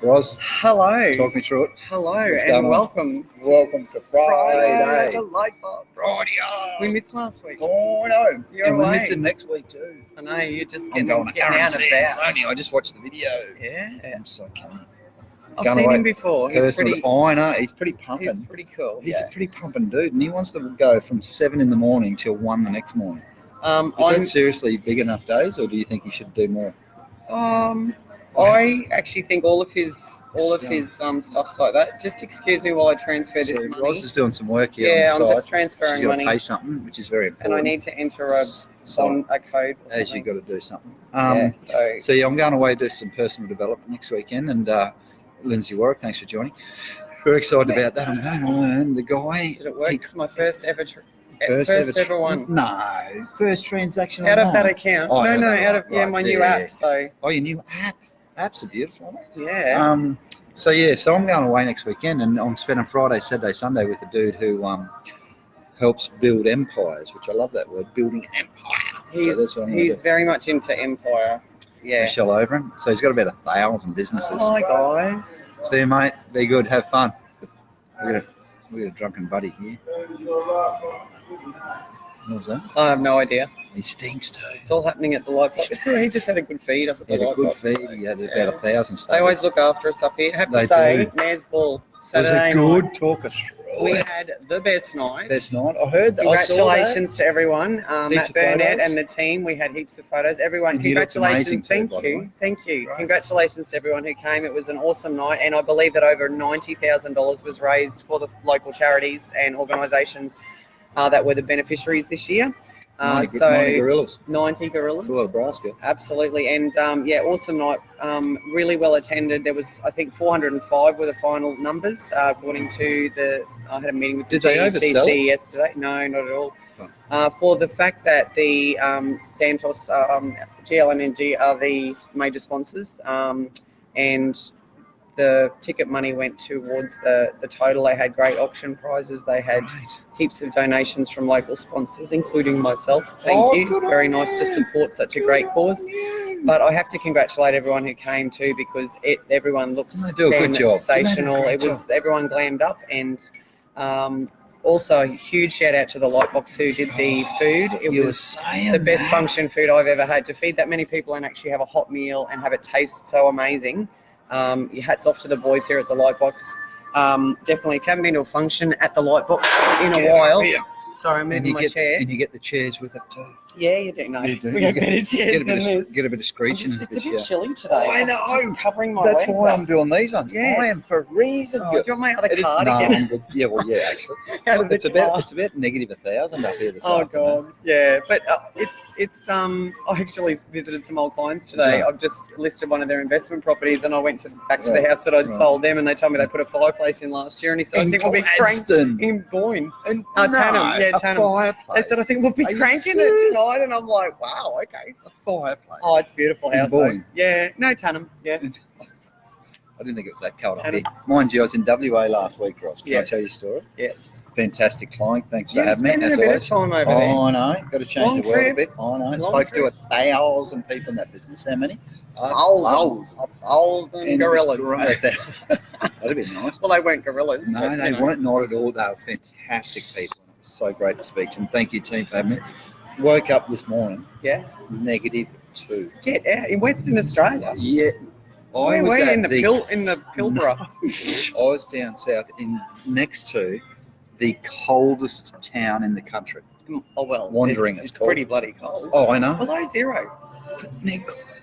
Ros, Hello. talk me through it. Hello What's and going on? welcome. Welcome to Friday. The light bulb. Friday. We missed last week. Oh, no. You're and we're away. missing next week too. I know, you're just I'm getting going to out and about. Only I just watched the video. Yeah. I'm so keen. I've Going seen away him before. He's pretty, I know. He's pretty pumping. he's pretty cool. He's a pretty pumping dude, and he wants to go from 7 in the morning till 1 the next morning. Is that seriously big enough days, or do you think he should do more? I actually think all of his stuff's like that. Just excuse me while I transfer this money. Ross is doing some work here. Yeah, on the I'm side. just transferring She's got money. to pay something, which is very important. And I need to enter a code. As you got to do something. So I'm going away to do some personal development next weekend, and Lindsay Warwick, thanks for joining. Very excited about that. And the guy. Did it work? It's my first ever ever one. No, first transaction out of online. that account. Oh, out of my new app. Yeah. So your new app. Apps are beautiful, aren't they? Yeah. So I'm going away next weekend, and I'm spending Friday, Saturday, Sunday with a dude who helps build empires, which I love that word, building empire. He's very much into empire. Yeah. Michelle Overham. So he's got about 1,000 businesses. Hi guys. See you, mate. Be good. Have fun. We got a drunken buddy here. What was that? I have no idea. He stinks too. It's all happening at the light box. So he just had a good feed up at the light box. He had about 1,000 stuff. They always look after us up here. I have to say, Mayor's Ball Saturday night. It was a good talker. We had the best night. I heard that. Congratulations to everyone. Matt Burnett photos. and the team. We had heaps of photos. Everyone, And you looked amazing congratulations. too, Thank you. Right. Congratulations to everyone who came. It was an awesome night, and I believe that over $90,000 was raised for the local charities and organisations that were the beneficiaries this year. 90 gorillas. 90 gorillas. That's a lot of brass, girl. Absolutely. And awesome night. Really well attended. There was, I think, 405 were the final numbers, according to I had a meeting with the GCC yesterday. No, not at all. For the fact that the Santos, GLNG are the major sponsors, and the ticket money went towards the total. They had great auction prizes. They had heaps of donations from local sponsors, including myself. Thank you. Very nice to support such a great cause. But I have to congratulate everyone who came too, because everyone looks sensational. Everyone glammed up, and also a huge shout out to the Lightbox who did the food. It was the best function food I've ever had. To feed that many people and actually have a hot meal and have it taste so amazing. Your hats off to the boys here at the Lightbox. Definitely, if you haven't been to a function at the Lightbox in a while. Sorry, I'm moving my chair. And you get the chairs with it too. Yeah, you do. No, you do. We got better chairs than this. Get a bit of screeching. It's a bit chilly today. I know. I'm covering my That's legs why up. I'm doing these ones. Yes. I am for a reason. Do you want my other card again? I'm good. Actually. It's about negative 1,000 up here this afternoon. God. Yeah, but I actually visited some old clients today. Yeah. I've just listed one of their investment properties, and I went back to the house that I'd sold them, and they told me they put a fireplace in last year, and he said, I think we'll be cranking in Boyne. Tanham. They said, I think we'll be cranking it tonight, and I'm like, wow, okay. A fireplace. Oh, it's a beautiful house. Boyne. Yeah, no, Tanham. Yeah. I didn't think it was that cold up here. Mind you, I was in WA last week, Ross. Can I tell you a story? Yes. Fantastic client. Thanks for having me. Spending a bit of time over there. I know. Got to change the world a bit. I know. Spoke to 1,000 people in that business. How many? 1,000 gorillas. That'd be nice. Well, they weren't gorillas. No, they weren't. Not at all. They were fantastic people. It was so great to speak to them. Thank you, team, for having me. Woke up this morning. Yeah. -2. Get out in Western Australia. Yeah. I was in the Pilbara. I was down south next to the coldest town in the country. Oh well, Wandering. It's pretty bloody cold. Oh, I know. Below zero.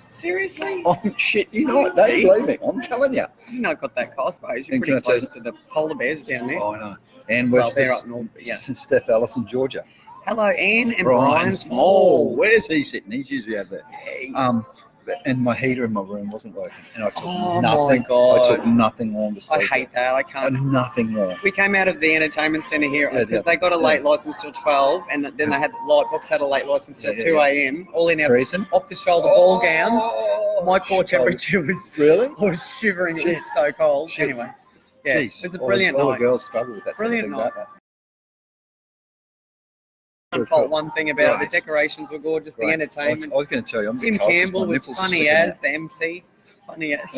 Seriously? Oh shit! You know what? Don't believe me. I'm telling you. You know, got that cost, mate. You're pretty close to the polar bears down there. Oh, I know. And we're they're up north. Yeah. Steph Ellis in Georgia. Hello, Anne and Brian Small. Where's he sitting? He's usually out there. Hey. And my heater in my room wasn't working, and I took nothing. My God. I took nothing warm to sleep. I hate that. I can't. Nothing warm. We came out of the entertainment centre here because they got a late license till 12, and then they had Lightbox had a late license till 2 a.m. All in our off-the-shoulder ball gowns. My core temperature was I was shivering. It was so cold. Anyway, it was a brilliant night. All the girls struggle with that. Brilliant night. Fault one thing about it. The decorations were gorgeous. The entertainment. I was going to tell you, Tim Campbell was funny as the MC. Funny as.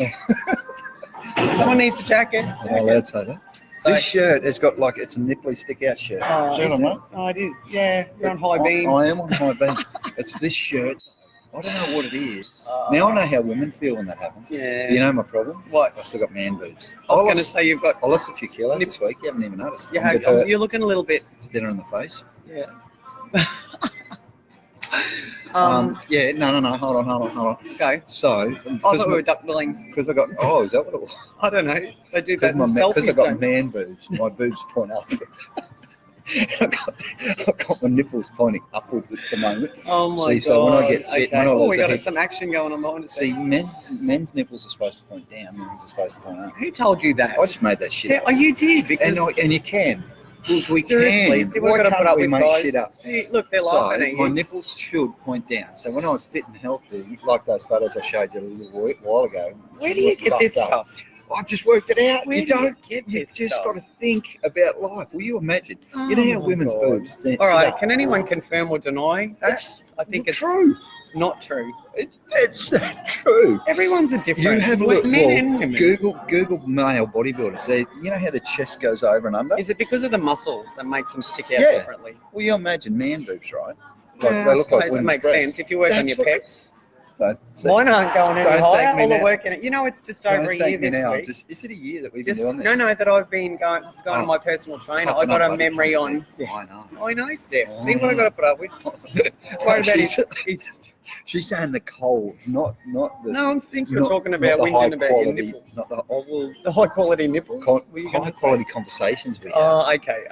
Someone needs a jacket. I'm not allowed to say that. So, This shirt has got like, it's a nipply stick out shirt. See what I'm like? Oh, it is. Yeah, you're on high beam. I am on high beam. It's this shirt. I don't know what it is. Now I know how women feel when that happens. Yeah. You know my problem? What? I've still got man boobs. I was going to say you've got. I lost a few kilos this week. You haven't even noticed. You're looking a little bit. It's thinner in the face. Yeah. Yeah. No. Hold on. Go. So. I thought we were duckbilling. Because I got. Oh, is that what it was? I don't know. They do that in selfies. Because I got man boobs. My boobs point up. I've got my nipples pointing upwards at the moment. Oh my god! So when I get fit, okay. We got some action going on behind us. See, men's nipples are supposed to point down, women's are supposed to point up. Who told you that? I just made that shit up. Oh, you did because and you can. Because we seriously, can. See, we're going to put up with make guys. shit up? See, look, they're laughing at you. My nipples should point down. So when I was fit and healthy, like those photos I showed you a little while ago. Where do you get this stuff? I've just worked it out. Where you don't get this You just stuff? got to think about life. Will you imagine? You know how women's boobs. All right. Can anyone confirm or deny that? I think it's true. Not true. It's not true. Everyone's a different. You have a look. Men and women. Google male bodybuilders. You know how the chest goes over and under? Is it because of the muscles that makes them stick out differently? Well, you imagine man boobs, right? They look like that makes sense. If you work on your pecs. Mine aren't going any higher. All the work in it. You know, it's just over a year this week. Is it a year that we've been doing this? No, that I've been going to my personal trainer. I got a memory on. I know. I know, Steph. See what I got to put up with. It's worried about his. She's saying the cold, not the. No, I think you're talking about whinging about your nipples. Not the high quality nipples. High quality conversations we have. Oh, okay.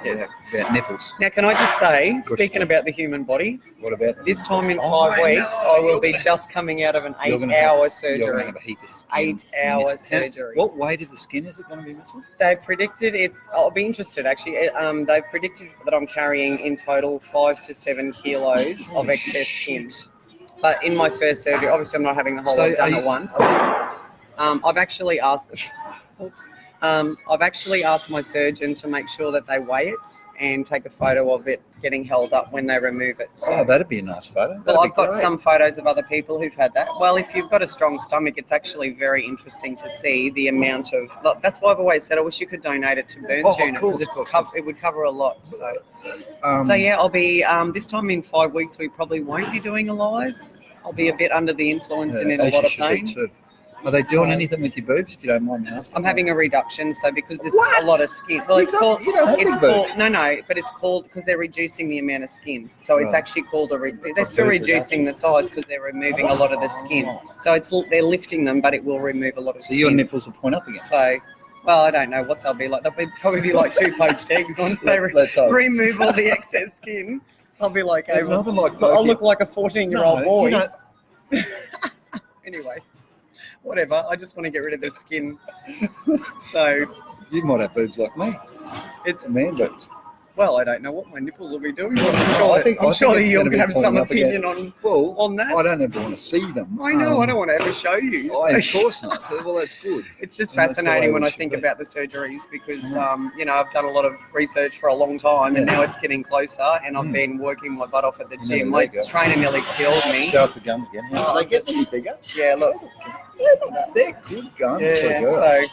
Yes. About nipples. Now, can I just say, speaking about the human body, what about that? This time in 5 weeks, I will be just coming out of an 8-hour surgery. You're going to have a heap of skin. 8-hour surgery. What weight of the skin is it going to be missing? They've predicted I'll be interested actually. They've predicted that I'm carrying in total 5 to 7 kilos of excess skin. But in my first surgery, obviously I'm not having the whole lot done at once. I've actually asked I've actually asked my surgeon to make sure that they weigh it and take a photo of it getting held up when they remove it. So, that'd be a nice photo. Well, I've got some photos of other people who've had that. Well, if you've got a strong stomach, it's actually very interesting to see the amount of. Look, that's why I've always said I wish you could donate it to burn tuna because it would cover a lot. So yeah, I'll be this time in 5 weeks. We probably won't be doing a live. I'll be a bit under the influence and in a lot of pain. Are they doing anything with your boobs, if you don't mind me asking? I'm having a reduction, so because there's a lot of skin. Well, it's called but it's called because they're reducing the amount of skin. So it's actually called they're still reducing the size because they're removing a lot of the skin. So they're lifting them, but it will remove a lot of skin. So your nipples will point up again. So, well, I don't know what they'll be like. They'll probably be like 2 poached eggs once they remove all the excess skin. I'll be like, I'll look like a 14-year-old boy. Anyway. Whatever. I just want to get rid of the skin. So you might have boobs like me. It's man boobs. Well, I don't know what my nipples will be doing. I'm sure that you'll have some opinion on that. I don't ever want to see them. I know. I don't want to ever show you. Of course not. Well, that's good. It's just fascinating when I think about the surgeries because, I've done a lot of research for a long time and now it's getting closer and I've been working my butt off at the gym. My trainer nearly killed me. Show us the guns again. How do they get any bigger? Yeah, look. They're good guns. Yeah,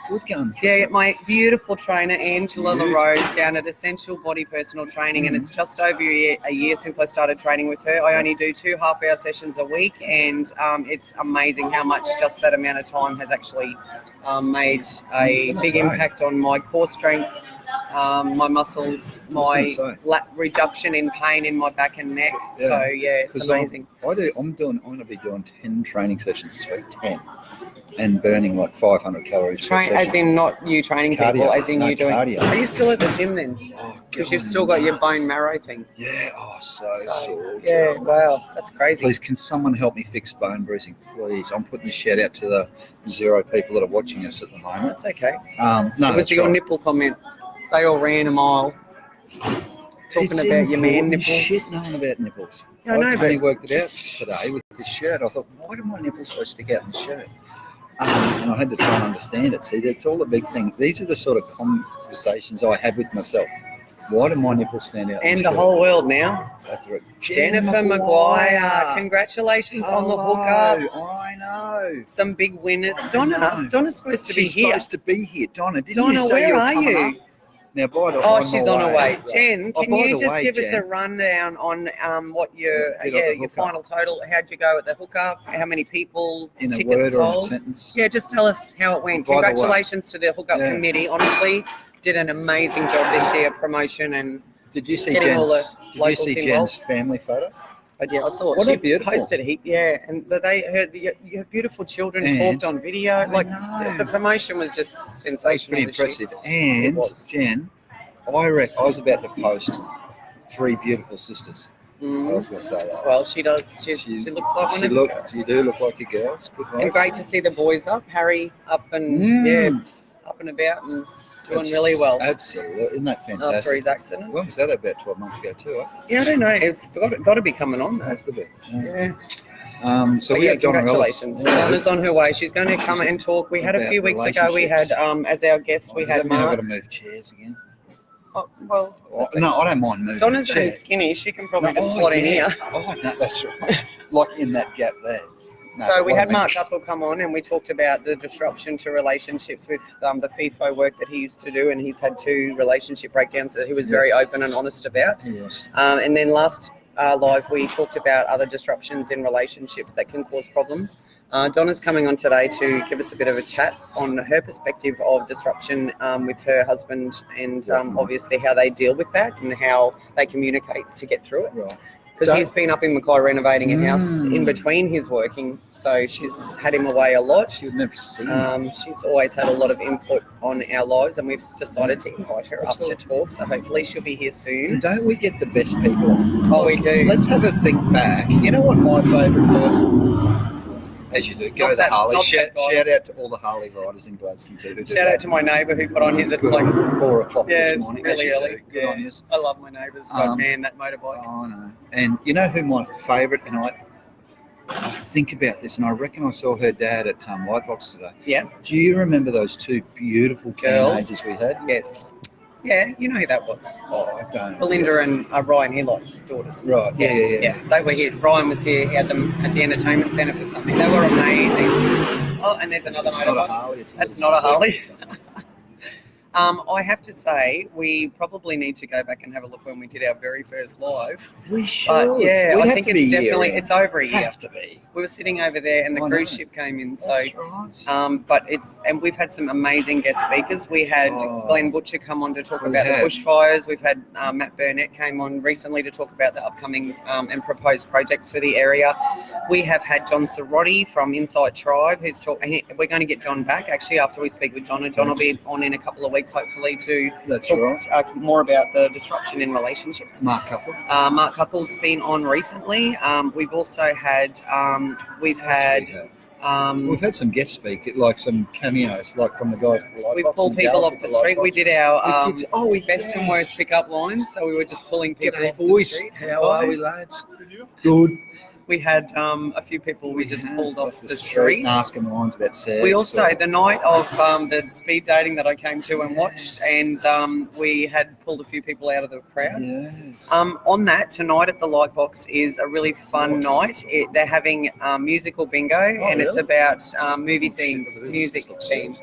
good guns. Yeah, my beautiful trainer, Angela LaRose, down at Essential Body Personal Training, and it's just over a year since I started training with her. I only do 2 half-hour sessions a week, and it's amazing how much just that amount of time has actually made a big impact on my core strength, my muscles, my reduction in pain in my back and neck. Yeah. So yeah, it's amazing. I'm going to be doing 10 training sessions this week, 10, and burning like 500 calories. As in not you training people, as in you doing. Cardio. Are you still at the gym then? Because you've still got your bone marrow thing. Yeah. So sore. Yeah. Wow, that's crazy. Please, can someone help me fix bone bruising? Please, I'm putting this shout out to the 0 people that are watching us at the moment. That's okay. No, it was your nipple comment. They all ran a mile talking about your man nipples. Shit knowing about nipples. Yeah, I know, only worked it out today with this shirt. I thought, why do my nipples supposed to stick out in the shirt? And I had to try and understand it. See, that's all a big thing. These are the sort of conversations I have with myself. Why do my nipples stand out? And the whole world now. That's right. Jennifer Maguire. Congratulations on the hookup. I know. Some big winners. Donna's supposed to be She's here. supposed to be here. Donna, didn't Donna, you say where you were are coming you? up? Now, by the Oh, she's on her way. Jen, can by you the just way, give us a Jen, rundown on what your Did I your hook up? final total? How'd you go at the hookup? How many people? in a tickets word sold? or in a sentence? Yeah, just tell us how it went. By the way. Congratulations to the hookup Yeah. committee. Honestly, did an amazing job this year, promotion and Did you see getting all the locals Jen's involved. family photo? Yeah, I saw it. What She a beautiful. posted it. Yeah, and they heard your beautiful children And- talked on video. I Like know. the promotion was just sensational. That was pretty this year. impressive. And It was. Jen, I was about to post 3 beautiful sisters. I Mm. was going to say that. Well, she does. She looks like one of the girls. You do look like your girls. Good work. And great to see the boys up. Harry up and up and about and doing really well Absolutely. Isn't that after fantastic? his accident. When was that? About 12 months ago too, eh? Yeah, I don't know. It's got to be coming on though. Have to be. Yeah. So But we yeah, have Donna congratulations. Ellis. Donna's on her way. She's going to come and talk. We had a About few weeks ago. We had relationships. as our guest we Does had that mean I've Mark. got to move chairs again? Oh, well, that's No, okay. I don't mind moving. Donna's the very chair. skinny. She can probably No, just slot in yeah. here. Oh, no, that's right. Like in that gap there. No, So we what I had mean- Mark Guthel come on and we talked about the disruption to relationships with the FIFO work that he used to do, and he's had 2 relationship breakdowns that he was very open and honest about. Yes. And then last live we talked about other disruptions in relationships that can cause problems. Donna's coming on today to give us a bit of a chat on her perspective of disruption with her husband and obviously how they deal with that and how they communicate to get through it. Right. Because he's been up in Mackay renovating a house in between his working, so she's had him away a lot. She would never see him. She's always had a lot of input on our lives, and we've decided to invite her up to talk. So hopefully she'll be here soon. And don't we get the best people on? Oh, we do. Let's have a think back. You know what my favourite person? As you do, go Not the that- Harley. not Shout, that guy. shout out to all the Harley riders in Gladstone too. Who do Shout out that. to my neighbour who put on his at Good. like 4 o'clock yeah, this it's morning. really as you early. do. Good on you. I love my neighbours, but man, that motorbike. Oh no! And you know who my favourite? And I think about this, and I reckon I saw her dad at Lightbox today. Yeah. Do you remember those 2 beautiful Girls. teenagers we had? Yes. Yeah, you know who that was. Oh, I don't. Belinda and Ryan Hillott's daughters. Right. Yeah. They were here. Ryan was here. He had them at the entertainment centre for something. They were amazing. Oh, and there's another It's not a motorbike. Harley. It's That's little not a Harley. sister. I have to say, we probably need to go back and have a look when we did our very first live. We should. But yeah, We I have think to be it's definitely, year-round. it's over a year. Have to be. We were sitting over there and the I cruise know. ship came in. So, That's right. but and we've had some amazing guest speakers. We had Oh. Glenn Butcher come on to talk We about the have. bushfires. We've had Matt Burnett came on recently to talk about the upcoming and proposed projects for the area. We have had John Sorotti from Insight Tribe, who's talking. We're going to get John back actually after we speak with John. And John will be on in a couple of weeks, hopefully, to That's talk right. more about the disruption in relationships. Mark Cuthell. Mark Cuthel's been on recently. We've also had we've had some guest speakers, like some cameos, like from the guys at the Lightbox. we pulled and people gals off at the street. We Lightbox. did our We did- oh, best and worst pickup lines, so we were just pulling people G'day, off the boys. street. How are we, Boys. lads? Good. We had a few people we just pulled off the street. and asking lines about sex. We also, or- the night of the speed dating that I came to and watched, Yes. and we had pulled a few people out of the crowd. Yes. On that, tonight at the Lightbox is a really fun night. They're having musical bingo, and it's really? about movie themes, Look at this. music This looks themes.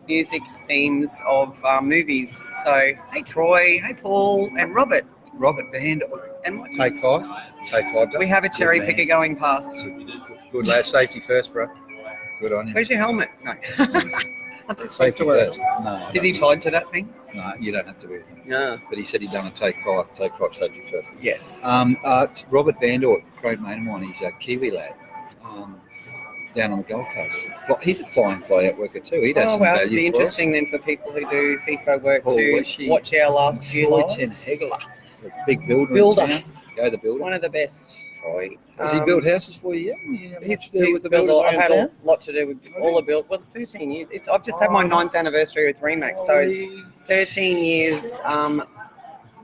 Music themes of movies. So, hey Troy, hey Paul, and Robert. Robert Band. And what? Take 5. Take 5. We have a cherry Good picker man. going past. Good lad. Safety first, bro. Good on you. Where's your helmet? No. That's supposed Safety to work. first. No. Is he tied to that thing? No, you don't have to be with him. No. But he said he'd done a take 5. Take 5 safety first. Yes. It's Robert Bandort, great mate of mine. He's a Kiwi lad down on the Gold Coast. He's a fly-in, fly-out worker too. He does Oh some well, value it'd be for interesting then for people who do FIFO work Oh, to is she? watch our last few Troy lives. Ten Hegler, a big builder. Builder. In town. Go the builder. One of the best, Troy. Has he built houses for you yet? He's the builder. I've had a lot to do with all the build. Well, it's 13 years. I've just had my 9th anniversary with Remax, so it's 13 years.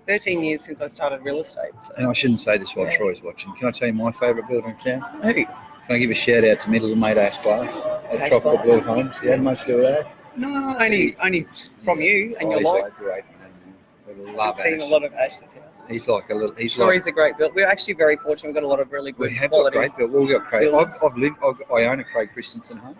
13 years since I started real estate. So. And I shouldn't say this while Troy's watching. Can I tell you my favourite builder in town? Who? Can I give a shout out to my little mate Ash Glass at Ash Tropical Glass? Blue Homes? You had much to do with that? No, only from you and your he's a life. great man. love I've seen Ash. a lot of Ash's houses. He's like a little. He's Sure, like. he's a great build. We're actually very fortunate. We've got a lot of really good We have got quality. great build. We've got Craig. builders. I own a Craig Christensen home,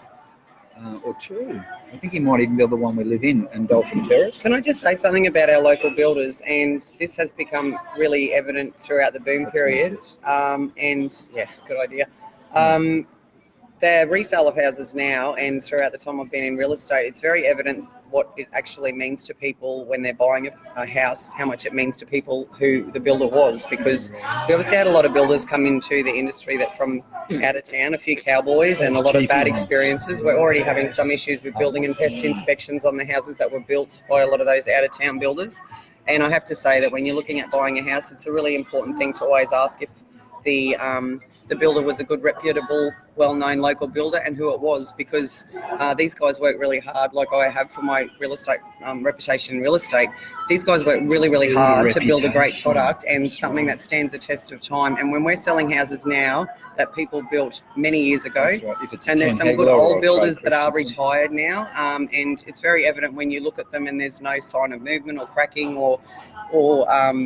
or two. I think he might even build the one we live in Dolphin Terrace. Can I just say something about our local builders? And this has become really evident throughout the boom period. And yeah, good idea. The resale of houses now, and throughout the time I've been in real estate, it's very evident what it actually means to people when they're buying a house, how much it means to people who the builder was, because we obviously had a lot of builders come into the industry that from out of town, a few cowboys and a lot of bad experiences. We're already having some issues with building and pest inspections on the houses that were built by a lot of those out of town builders. And I have to say that when you're looking at buying a house, it's a really important thing to always ask if the builder was a good, reputable, well-known local builder and who it was, because these guys work really hard, like I have for my real estate reputation in real estate. These guys work really, really hard to build a great product and something that stands the test of time. And when we're selling houses now that people built many years ago, and there's some good old builders that are retired now, and it's very evident when you look at them and there's no sign of movement or cracking or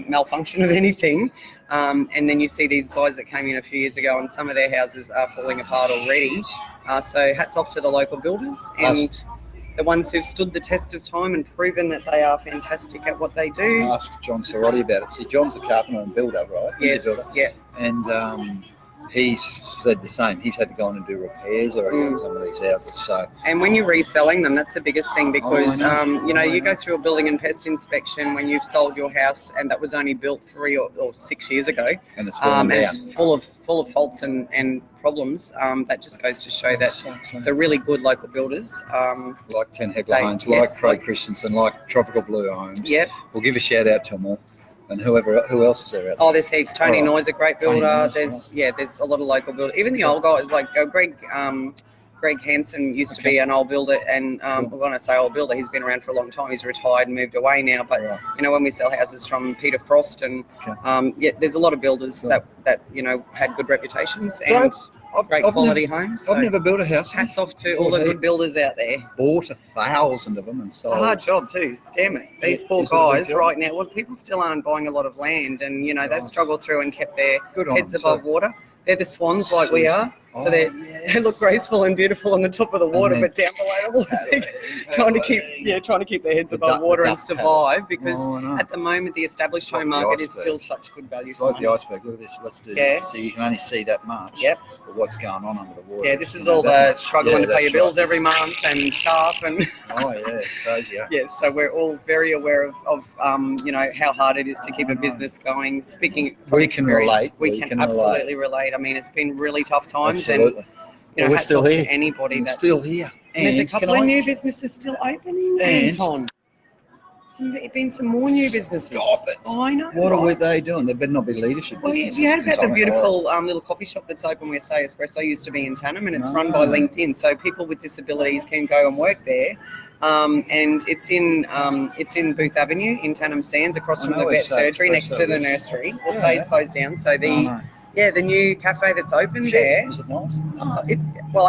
malfunction of anything, and then you see these guys that came in a few years ago and some of their houses are falling apart already. So hats off to the local builders and the ones who've stood the test of time and proven that they are fantastic at what they do. Ask John Sorotti about it. See, John's a carpenter and builder, right? Yes, He's a builder. yeah. And he's said the same. He's had to go on and do repairs on some of these houses. So, and when you're reselling them, that's the biggest thing, because you go through a building and pest inspection when you've sold your house and that was only built 3 or 6 years ago, and it's full of faults and problems. That just goes to show that the really good local builders, like 10 Hecla Homes, like Craig Christensen, like Tropical Blue Homes. Yep. We'll give a shout out to them all. And who else is there out there? Oh, there's heaps. Tony Noy's a great builder. There's a lot of local builders. Even the old guys like Greg Hansen used to be an old builder, and when I say old builder, he's been around for a long time. He's retired and moved away now. But when we sell houses from Peter Frost, and there's a lot of builders that had good reputations and great quality homes. I've never built a house. Hats off to all the good builders out there. Bought 1,000 of them and sold. It's a hard job too. Damn it. These poor guys right now. Well, people still aren't buying a lot of land, and they've struggled through and kept their heads above water. They're the swans like we are. So they look graceful and beautiful on the top of the water, but down below, trying to keep their heads above water and survive, because at the moment the established home market is still such good value. It's like the iceberg. Look at this. Let's do this. So you can only see that much. Yep. But what's going on under the water? Yeah, this is all the struggling to pay your bills every month and staff and. Crazy. Yes, so we're all very aware of how hard it is to keep a business going. Speaking from experience, we can absolutely relate. I mean, it's been really tough times. Absolutely. And we're still here. To anybody that's still here. And there's a couple of new businesses still opening. Anton. Been some more new businesses. Stop it. Oh, I know. What are they doing? There better not be leadership. Well, have you heard about the beautiful little coffee shop that's open where Say Espresso used to be in Tannum, and it's run by LinkedIn, so people with disabilities can go and work there. And it's in Booth Avenue in Tannum Sands, across from the vet surgery, next to the nursery. Well, Say's closed down, so the new cafe that's open there. Is it nice? I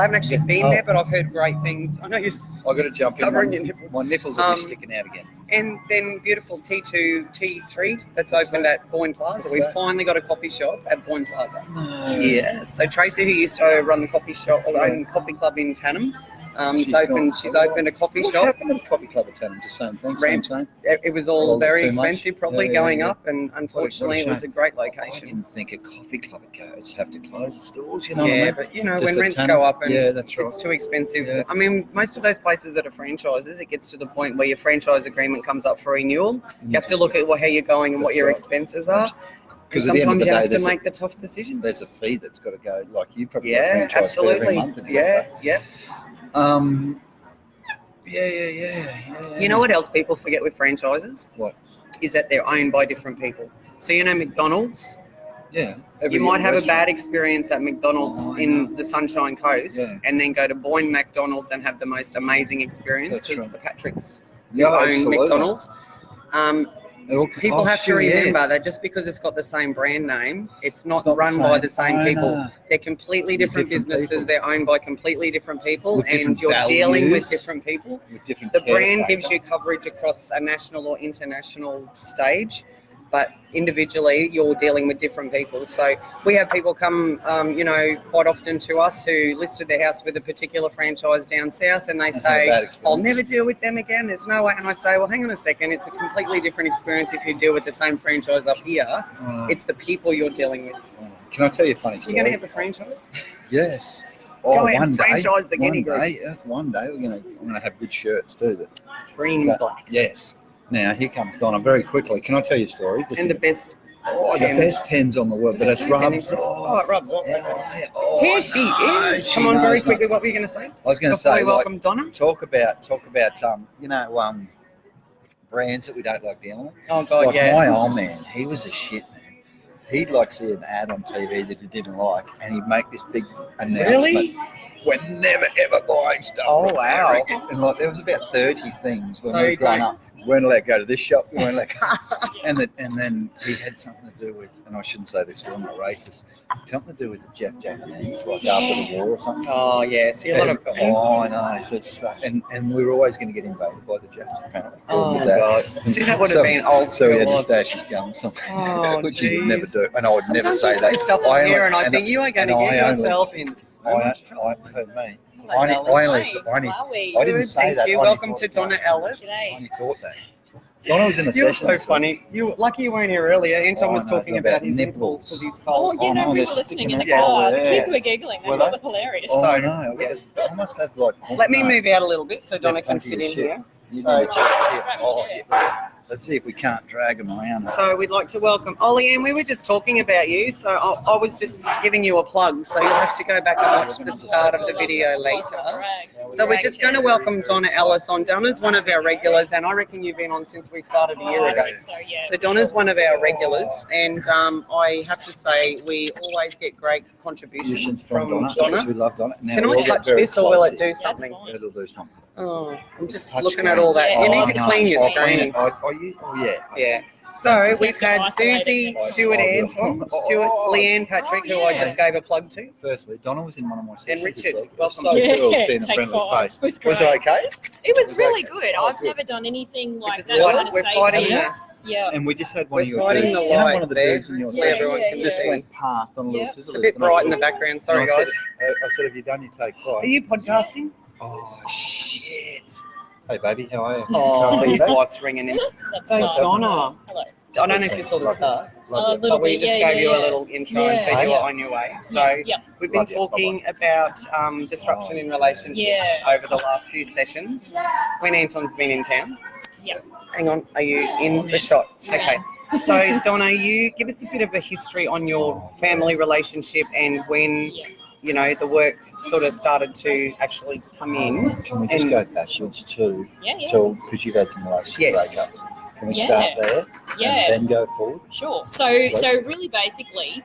haven't actually been there, but I've heard great things. I know you're I've got to jump covering in. Your nipples. My nipples will be sticking out again. And then beautiful T2, T3 that's opened at Boyne Plaza. We finally got a coffee shop at Boyne Plaza. Yeah. So Tracy, who used to run the coffee shop, own coffee club in Tannum, she's opened a coffee shop. What happened to the coffee club at Tannum? Just same thing. Same. It was all very expensive, probably going up, and unfortunately, it was a great location. I didn't think a coffee club would have to close its doors. What I mean? But when rents go up and that's right. it's too expensive. Yeah. I mean, most of those places that are franchises, it gets to the point where your franchise agreement comes up for renewal. You have to look at how you're going and what your expenses are. Because sometimes you have to make the tough decision. There's a fee that's got to go. Like you probably absolutely. Every month. You know what else people forget with franchises? What? Is that they're owned by different people. So McDonald's. Yeah. You might have a bad experience at McDonald's in the Sunshine Coast, and then go to Boyne McDonald's and have the most amazing experience because the Patricks own McDonald's. People have to remember that just because it's got the same brand name, it's not run by the same people. They're completely different businesses. People. They're owned by completely different people, and you're dealing with different people. The brand gives you coverage across a national or international stage, but individually you're dealing with different people. So we have people come, quite often to us who listed their house with a particular franchise down south, and they say, I'll never deal with them again. There's no way. And I say, well, hang on a second. It's a completely different experience if you deal with the same franchise up here. It's the people you're dealing with. Can I tell you a funny story? You're going to have a franchise? Yes. Go ahead and franchise the Guinea Group. One day I'm gonna have good shirts too. Green and black. Yes. Now here comes Donna very quickly. Can I tell you a story? And the best. The best pens on the world, but it rubs off. Oh, it rubs off. Here she is. Come on, very quickly. What were you going to say? I was going to say, welcome Donna. Talk about brands that we don't like dealing with. Oh God, like my old man, he was a shit man. He'd see an ad on TV that he didn't like, and he'd make this big announcement. Really? We're never ever buying stuff. Oh wow! And there was about 30 things when we were growing up. We weren't allowed to go to this shop. We weren't allowed to and then he had something to do with, and I shouldn't say this because I'm not racist, something to do with the Japanese, like after the war or something. Oh yeah, see a lot of. Oh I know. So and we were always going to get invaded by the Japs apparently. Oh my God! See, that would have been old. So we had to stash his guns somewhere, which he would never do, and I would never say that. Stuff here, and I think you are going to get yourself in so much trouble. I didn't say that. Welcome to Donna Ellis. I only thought that. Donna was in a session. You're so funny. Lucky you weren't here earlier. Anton was talking about his nipples because he's cold. Oh, we were listening in the car. The kids were giggling. They thought it was hilarious. Oh, I know. Yes. I must have Let me move out a little bit so Donna can fit in here. Let's see if we can't drag them around. So we'd like to welcome Leanne. We were just talking about you, so I was just giving you a plug. So you'll have to go back and watch the start of the video later. So we're just going to welcome Donna Ellis on. Donna's one of our regulars, and I reckon you've been on since we started a year ago. So Donna's one of our regulars, and I have to say we always get great contributions from Donna. We love Donna. Can I touch this, or will it do something? It'll do something. Oh, I'm just looking at all that. You need to clean your screen. Yeah. So we've had Susie, Stuart Anton, Leanne Patrick, who I just gave a plug to. Firstly, Donna was in one of my sessions. And Richard, welcome. So cool seeing a friendly face. Was it okay? It was really good. I've never done anything like that. We're fighting that. Yeah. And we just had one of your dudes. One of the dudes in your session just went past on a little scissor lift. It's a bit bright in the background. Sorry, guys. I said, have you done your take 5? Are you podcasting? Oh, shit. Hey, baby, how are you? Oh, his wife's ringing in. So, Donna. Hello. I don't know if you saw the start. But we just gave you a little intro and said you were on your way. So we've been talking about disruption in relationships over the last few sessions when Anton's been in town. Yeah. Hang on, are you in the shot? Okay. So Donna, you give us a bit of a history on your family relationship and when the work sort of started to actually come in. Can we just go backwards too? Because you've had some relationship breakups. Can we start there? Yeah. And then go forward? Sure. So really basically,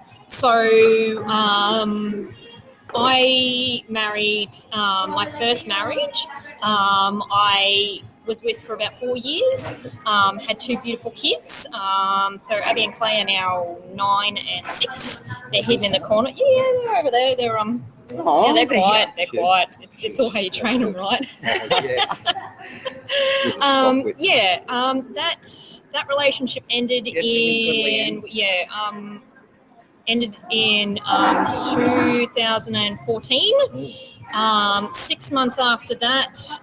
I married my first marriage. I was with for about 4 years, had 2 beautiful kids. So Abby and Clay are now 9 and 6. They're hidden in the corner. Yeah, they're over there. They're they're quiet. They're quiet. It's all how you train them, right? That relationship ended ended in 2014. 6 months after that,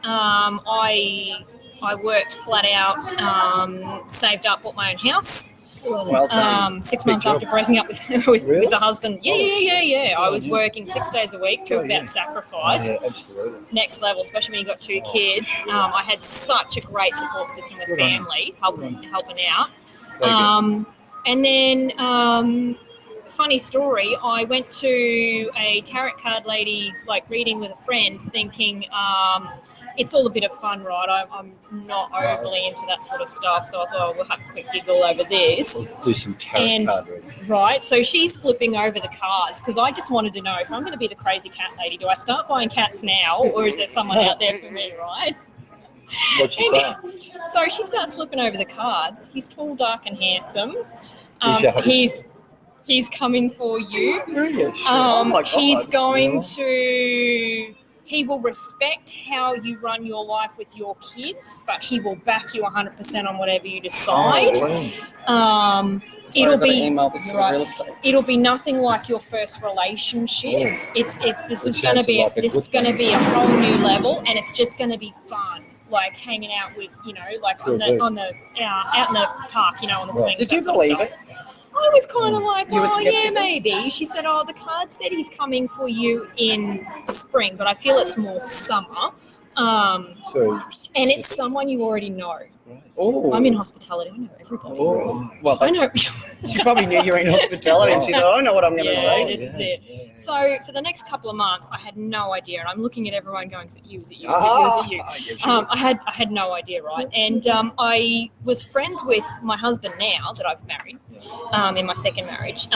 I worked flat out, saved up, bought my own house. Well done. 6 months after breaking up with a husband. Yeah. I was working 6 days a week, talk about sacrifice. Yeah, absolutely. Next level, especially when you've got 2 kids. I had such a great support system with family, helping out. And then, funny story, I went to a tarot card lady, reading with a friend, thinking, it's all a bit of fun, right? I'm not overly into that sort of stuff, so I thought we'll have a quick giggle over this. We'll do some tarot card reading. Right, so she's flipping over the cards because I just wanted to know if I'm going to be the crazy cat lady, do I start buying cats now or is there someone out there for me, right? What'd you say? So she starts flipping over the cards. He's tall, dark, and handsome. He's coming for you. Oh my God. He's going to. He will respect how you run your life with your kids, but he will back you 100% on whatever you decide. It'll be nothing like your first relationship. This is going to be a whole new level, and it's just going to be fun, like hanging out with, like out in the park, on the swings. Did you believe it? I was kind of like, yeah, maybe. She said, the card said he's coming for you in spring, but I feel it's more summer. And it's someone you already know. Oh, I'm in hospitality. I know everybody. Oh, well, I know. She probably knew you were in hospitality, and she thought, I know what I'm going to say. This is it. Yeah. So for the next couple of months, I had no idea, and I'm looking at everyone going, "Is it you? Is it you? Is it you? Is it you?" I had no idea, right? And I was friends with my husband now that I've married, in my second marriage.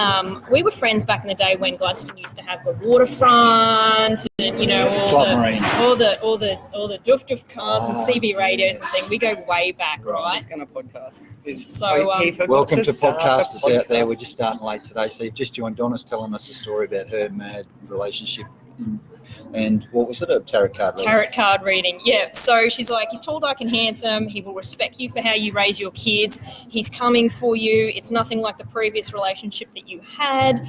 We were friends back in the day when Gladstone used to have the waterfront, and all the doof cars and CB radios and things. We go way back, right? She's going to podcast. So welcome to podcasters out there. We're just starting late today, so you've just joined Donna's telling us a story about her mad relationship. And what was it? A tarot card reading? Tarot card reading, yeah. So she's like, he's tall, dark, and handsome. He will respect you for how you raise your kids. He's coming for you. It's nothing like the previous relationship that you had.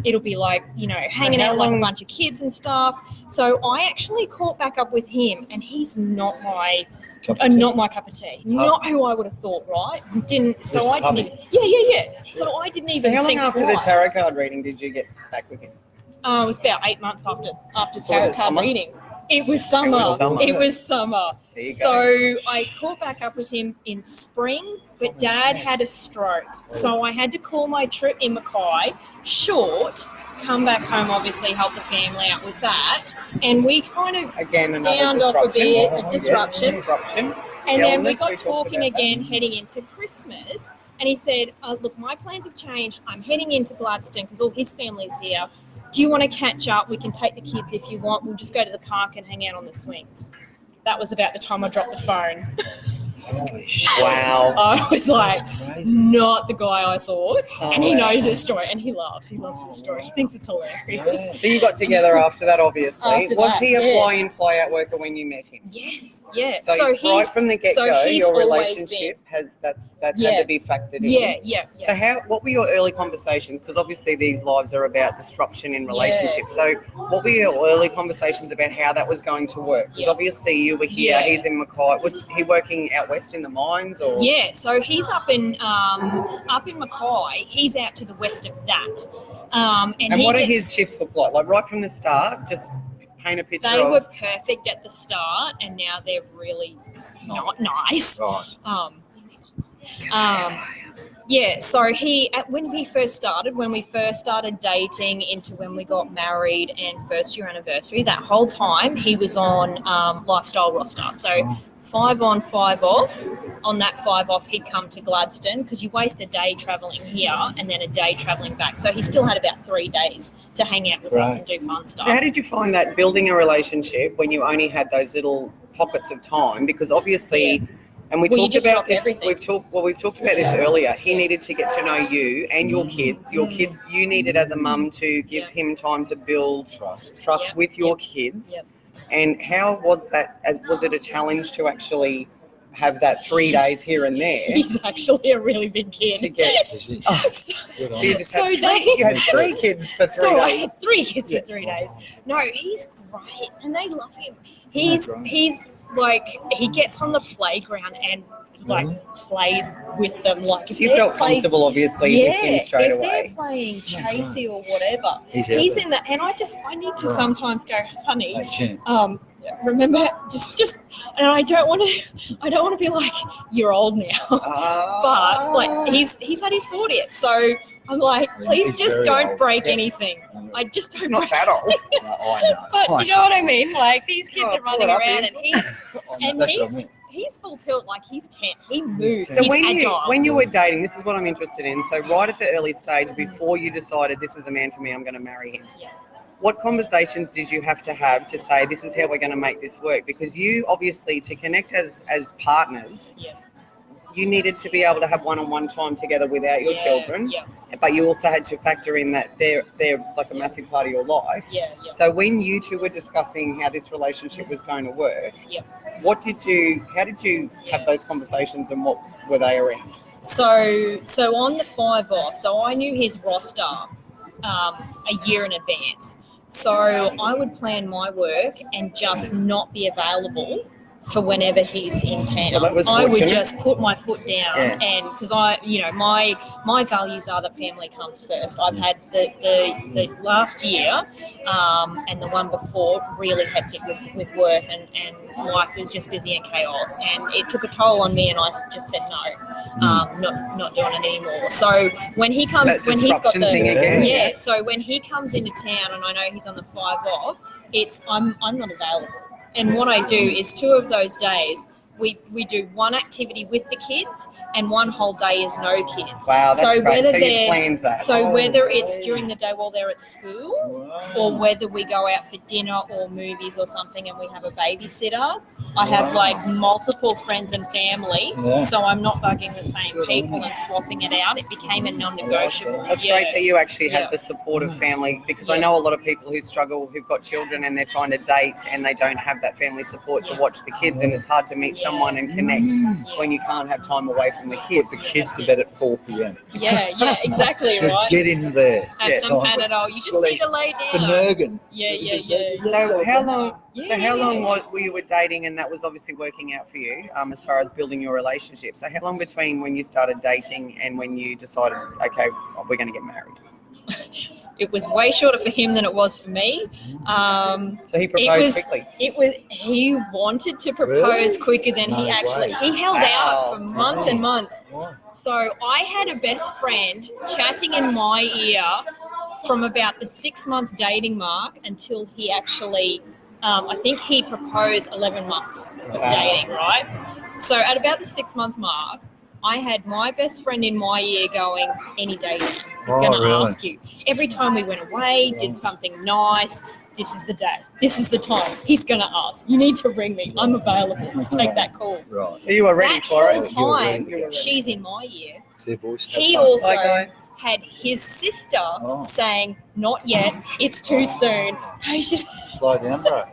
It'll be like, hanging out like a bunch of kids and stuff. So I actually caught back up with him, and he's not my cup of tea. Not who I would have thought, right? So I didn't even think how long after twice. the tarot card reading did you get back with him? It was about 8 months after tarot card reading. It was summer. So I caught back up with him in spring, but Dad had a stroke. So I had to call my trip in Mackay short, come back home, obviously help the family out with that. And we kind of downed off a bit, a disruption. And then we got talking again heading into Christmas. And he said, look, my plans have changed. I'm heading into Gladstone because all his family's here. Do you want to catch up? We can take the kids if you want. We'll just go to the park and hang out on the swings. That was about the time I dropped the phone. Wow. I was like, not the guy I thought. And he knows this story, and he loves this story. He thinks it's hilarious. So you got together after that, obviously. Was he a fly-in, fly-out worker when you met him? Yes, yeah. So right from the get-go, your relationship that's had to be factored in. Yeah. So what were your early conversations? Because obviously these lives are about disruption in relationships. So what were your early conversations about how that was going to work? Because obviously you were here, he's in Mackay. Was he working out west in the mines, or so he's up in Mackay. He's out to the west of that. And what do his shifts look like? Like right from the start, just paint a picture. They were perfect at the start, and now they're really not nice. Right. So when we first started dating into when we got married and first year anniversary, that whole time he was on lifestyle roster. So 5 on, 5 off. On that 5 off, he'd come to Gladstone because you waste a day travelling here and then a day travelling back. So he still had about 3 days to hang out with us and do fun stuff. So how did you find that building a relationship when you only had those little pockets of time? Because obviously, and we talked about this. We've talked about this earlier. He needed to get to know you and your kids. You needed as a mum to give him time to build trust with your kids. Yep. And how was that? Was it a challenge to actually have that 3 days here and there? He's actually a really big kid. To get, you had 3 kids for 3 days. So I had 3 kids for 3 days. No, he's great, and they love him. He's like, he gets on the playground and plays with them. Like, so you felt comfortable, obviously, with him straight away. If they're playing chasey or whatever, he's in that. And I need to sometimes go, honey, remember, just, and I don't want to be like, you're old now, but like he's had his 40th, so I'm like, please just don't break anything. I just don't. It's not that old. But you know what I mean? Like, these kids are running around, and he's full tilt, like he's 10. He moves. So he's agile. when you were dating, this is what I'm interested in. So right at the early stage, before you decided this is the man for me, I'm going to marry him. Yeah. what conversations did you have to say this is how we're going to make this work? Because you obviously, to connect as partners, you needed to be able to have one-on-one time together without your children, but you also had to factor in that they're like a massive part of your life. So when you two were discussing how this relationship was going to work, how did you have those conversations, and what were they around? So on the 5 off, so I knew his roster a year in advance. So I would plan my work and just not be available for whenever he's in town. Well, I would just put my foot down, and because my values are that family comes first. I've had the last year and the one before really hectic with work, and life was just busy and chaos, and it took a toll on me, and I just said no, not doing it anymore. So when he comes, when he's got the so when he comes into town, and I know he's on the 5 off, I'm not available. And what I do is 2 of those days, we do one activity with the kids, and one whole day is no kids. Wow, that's great. So you planned that. So whether it's during the day while they're at school, or whether we go out for dinner or movies or something and we have a babysitter, I have like multiple friends and family, so I'm not bugging the same people and swapping it out. It became a non-negotiable. That's great that you actually had the support of family, because I know a lot of people who struggle, who've got children and they're trying to date and they don't have that family support to watch the kids, and it's hard to meet someone and connect when you can't have time away from the kids. The kids to bed at 4 p.m. Yeah, exactly, right. Get in there. Have some Panadol. You just need to lay down. The Nergan. So how long were you dating, and that was obviously working out for you as far as building your relationship? So how long between when you started dating and when you decided, okay, we're going to get married? It was way shorter for him than it was for me. So he proposed quickly. He wanted to propose quicker than he held out for months and months. So I had a best friend chatting in my ear from about the 6-month dating mark until he actually, I think he proposed 11 months of dating, right? So at about the 6-month mark, I had my best friend in my ear going, any day now. He's going to ask you. Every time we went away, did something nice, this is the day. This is the time. He's going to ask. You need to ring me. I'm available. Let's take that call. Right. So you were ready for it. That whole time, she's in my ear. He also had his sister saying, not yet, it's too soon. Slow down, bro.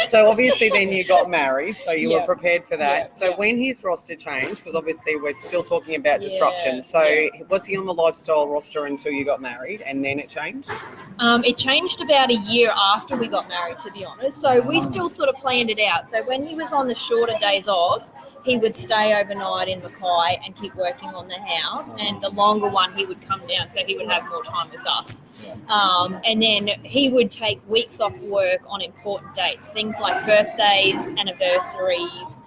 So obviously then you got married, so you were prepared for that. So when his roster changed, because obviously we're still talking about disruption, so was he on the lifestyle roster until you got married and then it changed? It changed about a year after we got married, to be honest. So we still sort of planned it out. So when he was on the shorter days off, he would stay overnight in Mackay and keep working on the house, and the longer one he would come down, so he would have more time with us. And then he would take weeks off work on important dates, things like birthdays, anniversaries,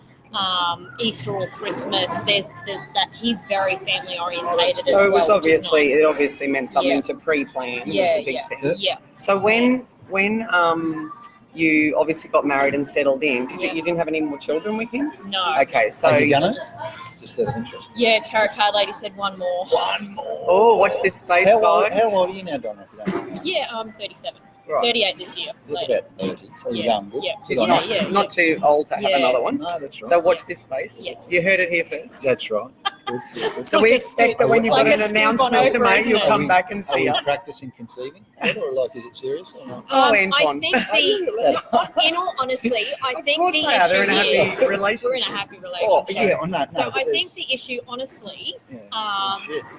Easter or Christmas. There's that. He's very family orientated. So it was obviously it obviously meant something to pre-plan. Was the big thing. Yeah. So when you obviously got married and settled in, you didn't have any more children with him? No. Okay, so just out of interest. Yeah, Tarot Card Lady said one more. Oh, watch this space, guys. How old are you now, Donna? If you don't know? Yeah, I'm 37. Right. 38 this year. Look about 30, so you're young. Yeah. So not too old to have another one. No, that's right. So watch this space. Yes. You heard it here first. That's right. Good. So we expect that when you've got an announcement to make, you'll come back and see us. Are us. you practicing conceiving? Or like, is it serious or not? Antoine. I think in all honesty, I think the issue They're in a happy relationship. We're in a happy relationship. Oh, yeah, on that. So I think the issue, honestly,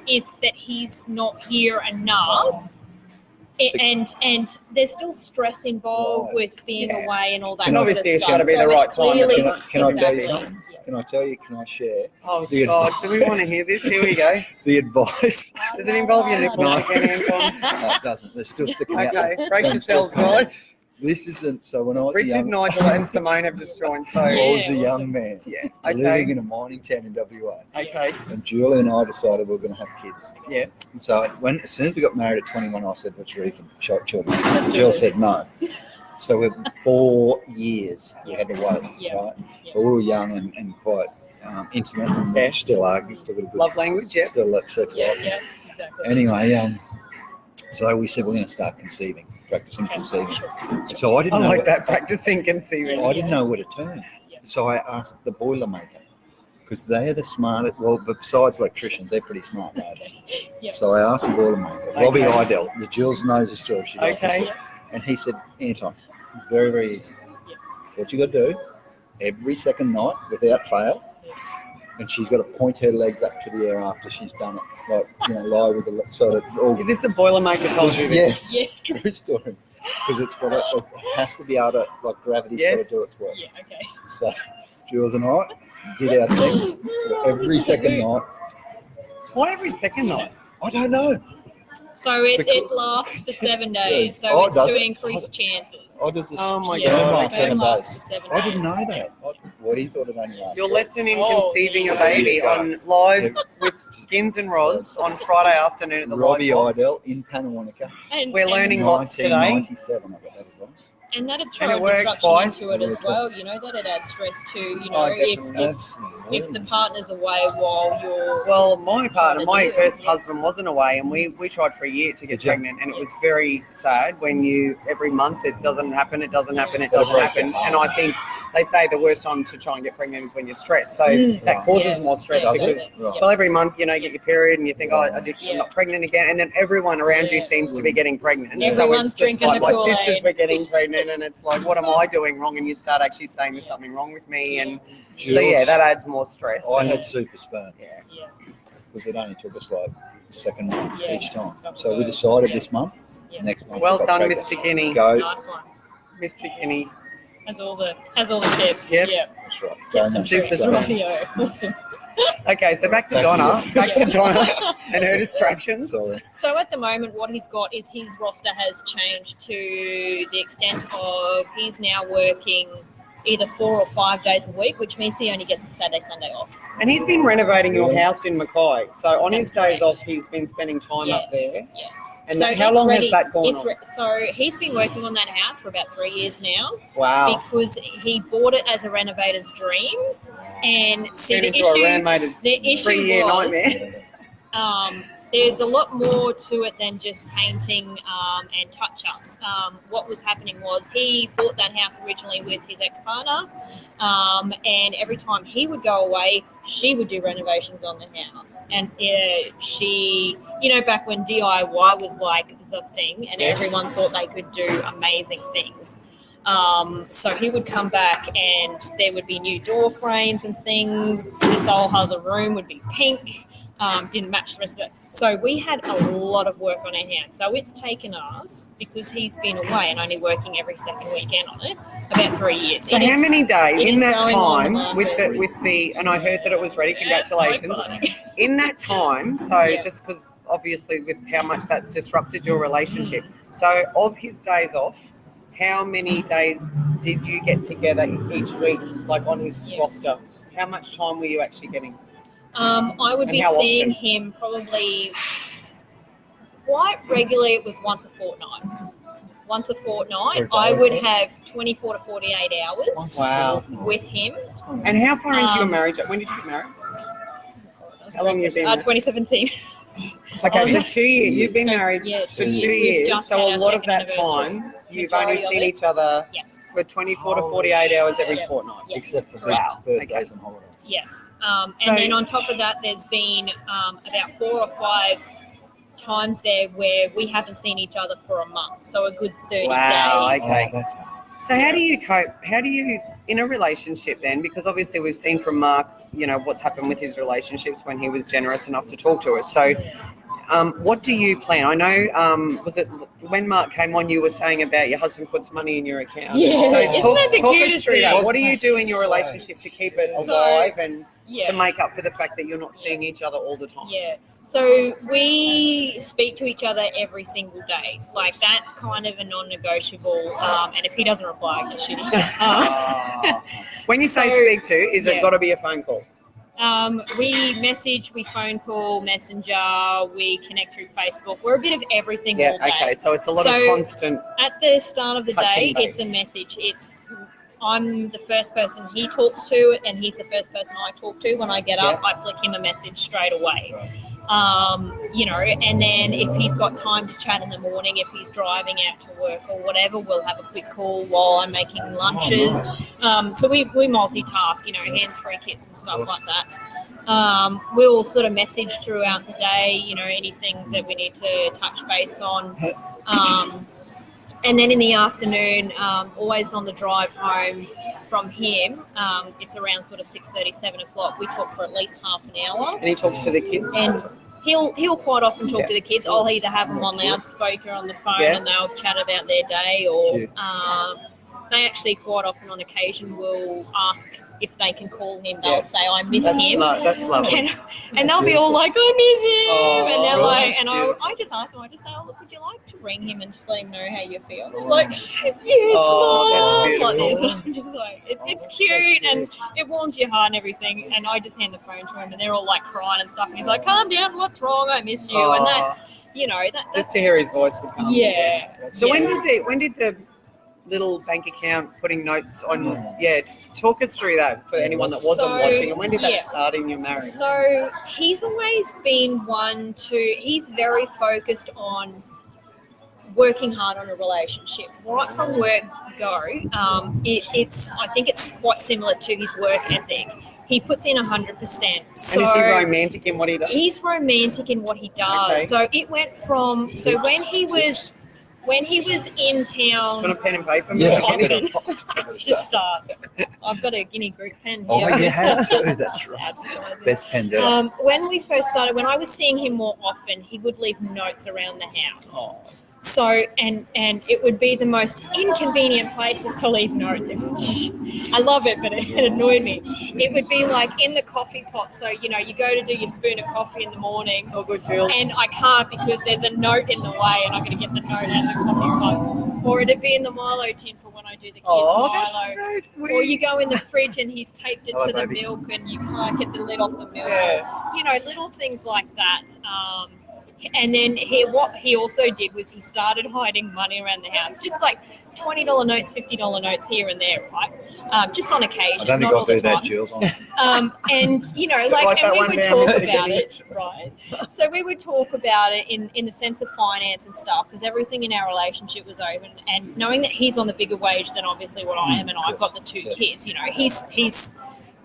is that he's not here enough. And there's still stress involved with being away and all that. And obviously, it's got to be the right time. Can I tell you something? Can I share? Oh, God. Do we want to hear this? Here we go. The advice. Does it involve your nipples again, Anton? No, it doesn't. They're still sticking out. Okay, brace yourselves, guys. This isn't, so when I was Richard, Nigel and Simone have just joined. So I was a young man, living in a mining town in WA. Okay. And Julie and I decided we were going to have kids. Yeah. And so as soon as we got married at 21, I said, let's ready for children. Jill said no. So we're 4 years we had to wait, right? Yeah. But we were young and quite intimate. Yeah. Still argue, still got a good love language, still sex life. Yeah, exactly. Anyway, so we said we're going to start conceiving. practicing conceiving. So I didn't I know like that, practicing conceiving. I didn't know where to turn. So I asked the boilermaker, because they're the smartest. Well, besides electricians, they're pretty smart lads. Yep. So I asked the boilermaker, Robbie Idell, the Jules knows the story. She got this, Okay. and he said, Anton, very, very easy. What you got to do every second night, without fail, and she's got to point her legs up to the air after she's done it, like lie with the so that all. Is this a Boilermaker told you this? Yes, true story. Because it has to be able to, like, gravity's got to do its work. Yeah, okay. So Jules and I did our thing every second night. Why every second night? I don't know. So it lasts for 7 days. So Oh, it's does to it? increase chances. Does this Oh my Yeah, God. last 7 lasts days? for 7 I didn't days. know that. Well, he thought it only lasted. Your lesson in Oh, conceiving a yeah. baby Yeah. on live with Guins and Ros on Friday afternoon at the Robbie Live Box. Idell in Pannawonica. We're learning lots today. 1997, I got that advice. And that'd And throw it a worked disruption twice. into it as well. That it adds stress to, Oh, if definitely. if the partner's away while you're. Well, my partner, my Yeah. first husband wasn't away, and we tried for a year to get Did you? pregnant, and it was very sad when every month it doesn't happen. And I think they say the worst time to try and get pregnant is when you're stressed. So that causes more stress Does because, it? Right. well, every month, you get your period and you think, I'm not pregnant again. And then everyone around you Yeah. seems to be getting pregnant. So Everyone's it's just drinking like the my Kool-Aid. sisters were getting pregnant, and it's like, what am I doing wrong? And you start actually saying there's something wrong with me. And so, that adds more stress. I had super sperm Yeah. Yeah. because it only took us like the second month Yeah. each time. Couple So we of decided yeah. this month, Yeah. next month. Well we got done, pregnant. Mr. Kinney. Go. Nice one. Mr. Kinney. Has all the tips. Yep. Yeah. That's right. Tips Go and Super tricks. smart. Radio. Awesome. Okay, so back to Back to Donna. you. Back to Donna and her distractions. Sorry. So at the moment, what he's got is his roster has changed to the extent of he's now working either 4 or 5 days a week, which means he only gets a Saturday, Sunday off. And he's been renovating your house in Mackay. So on his That's days correct. off, he's been spending time up there. Yes. And so how it's long has ready. that gone on? So he's been working on that house for about 3 years now Wow. because he bought it as a renovator's dream. And see, Turned the into a issue, renovator's the issue 3-year was, nightmare. there's a lot more to it than just painting and touch-ups. What was happening was he bought that house originally with his ex-partner, and every time he would go away, she would do renovations on the house. And she, back when DIY was like the thing, and everyone thought they could do amazing things. So he would come back and there would be new door frames and things. This whole other room would be pink. Didn't match the rest of it. So we had a lot of work on our hands. So it's taken us, because he's been away and only working every second weekend on it, about 3 years. So how many days it in is that going on the time with market. and I heard that it was ready, congratulations. Yeah, it's so exciting. In that time, so Yeah. just because obviously with how much that's disrupted your relationship. So of his days off, how many days did you get together each week, like on his roster? How much time were you actually getting? I would And be how seeing often? him probably quite regularly. It was once a fortnight. Once a fortnight, Per day, I would okay. have 24 to 48 hours Wow. with him. And how far into your Um, marriage? When did you get married? How long have you been married? 2017. Okay, so Oh, 2 years. You've been So, married yeah, for 2 2 years. We've years. just So had a our lot of second that anniversary. time, you've only Majority of seen it. each other Yes. for 24 to 48 hours every Yeah. fortnight. Yes. Except for Correct. birthdays and holidays. Yes. So- And then on top of that, there's been about 4 or 5 times there where we haven't seen each other for a month. So a good 30 Wow, days. okay. Oh, that's So how do you cope? How do you, in a relationship then, because obviously we've seen from Mark, what's happened with his relationships when he was generous enough to talk to us. So what do you plan? I know, was it when Mark came on, you were saying about your husband puts money in your account. Yeah. So Isn't talk, that the talk us cutest through that. thing? What do you do in your relationship to keep it So- alive and Yeah. to make up for the fact that you're not seeing each other all the time? Yeah. So we speak to each other every single day. Like that's kind of a non-negotiable. And if he doesn't reply, I get shitty. When you say So- speak to, is it yeah. got to be a phone call? We message, we phone call, messenger, we connect through Facebook. We're a bit of everything Yeah, all day. okay. So it's a lot of So- constant. At the start of the Touching day, it's a base. message. I'm the first person he talks to, and he's the first person I talk to. When I get up, I flick him a message straight away. You know, and then if he's got time to chat in the morning, if he's driving out to work or whatever, we'll have a quick call while I'm making lunches. So we multitask, you know, hands-free kits and stuff like that. We'll sort of message throughout the day, you know, anything that we need to touch base on. And then in the afternoon, always on the drive home from him, it's around sort of 6:30, 7 o'clock. We talk for at least half an hour. And he talks to the kids? And he'll quite often talk to the kids. I'll either have them on loudspeaker on the phone and they'll chat about their day, or they actually quite often on occasion will ask if they can call him. They'll say, I miss him. That's lovely. And they'll be all like, I miss him. And they're like, and I just ask them, I just say, oh, look, would you like to ring him and just let him know how you feel? And they're like, yes, Mom. Like this. I'm just like, it's cute and it warms your heart and everything. And I just hand the phone to him and they're all like crying and stuff. And he's like, calm down, what's wrong? I miss you. And that, you know, that's just to hear his voice would come. Yeah. So when did the little bank account putting notes on, just talk us through that for anyone that wasn't watching, and when did that start in your marriage? So he's always been he's very focused on working hard on a relationship right from word go. I think it's quite similar to his work ethic. He puts in 100%. So and is he romantic in what he does? He's romantic in what he does. Okay. So it went from when he was in town. Do you want a pen and paper? Yeah. Let's just start. I've got a Guinea Group pen here. Oh, you have to. That's right. Best pens ever. When we first started, when I was seeing him more often, he would leave notes around the house. Oh. So, and it would be the most inconvenient places to leave notes. I love it, but it annoyed me. It would be like in the coffee pot. So, you know, you go to do your spoon of coffee in the morning. Oh, good, Jules. And I can't because there's a note in the way and I'm going to get the note out of the coffee pot. Or it'd be in the Milo tin for when I do the kids' Milo. That's so sweet. Or you go in the fridge and he's taped it to the milk and you can't get the lid off the milk. Yeah. You know, little things like that. And then what he also did was he started hiding money around the house, just like $20 notes, $50 notes here and there, right? Just on occasion, I don't not all the think I'll time. do that, Jules. And you know, and we would talk about it, right? So we would talk about it in the sense of finance and stuff, because everything in our relationship was open. And knowing that he's on the bigger wage than obviously what I am, and I've got the two kids, you know,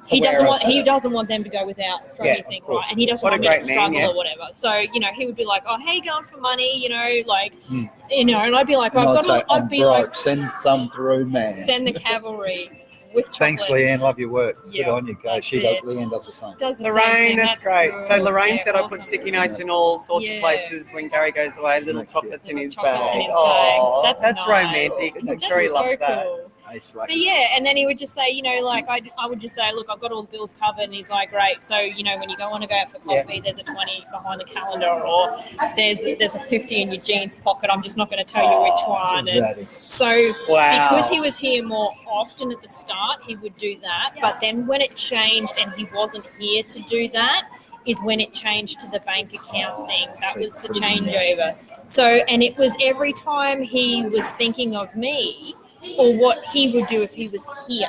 he doesn't want them to go without for anything, right? And he doesn't want me to struggle or whatever. So, you know, he would be like, oh, hey, going for money, you know, like, you know, and I'd be like, I'd be like, send some through, man. Send the cavalry with chocolate. Thanks, Leanne. Love your work. Yeah, good on you, guys. Leanne does the same. Lorraine, that's great. Cool. So Lorraine said I put sticky notes in all sorts of places when Gary goes away, little chocolates in his bag. Oh, that's nice. Romantic. I'm sure he loves that. Cool. But yeah, and then he would just say, you know, like I would just say, look, I've got all the bills covered, and he's like, great. So, you know, when you want to go out for coffee, there's a 20 behind the calendar, or there's a 50 in your jeans pocket. I'm just not going to tell you which one. And because he was here more often at the start, he would do that. But then when it changed and he wasn't here to do that, is when it changed to the bank account thing. That was the changeover. So, and it was every time he was thinking of me, or what he would do if he was here,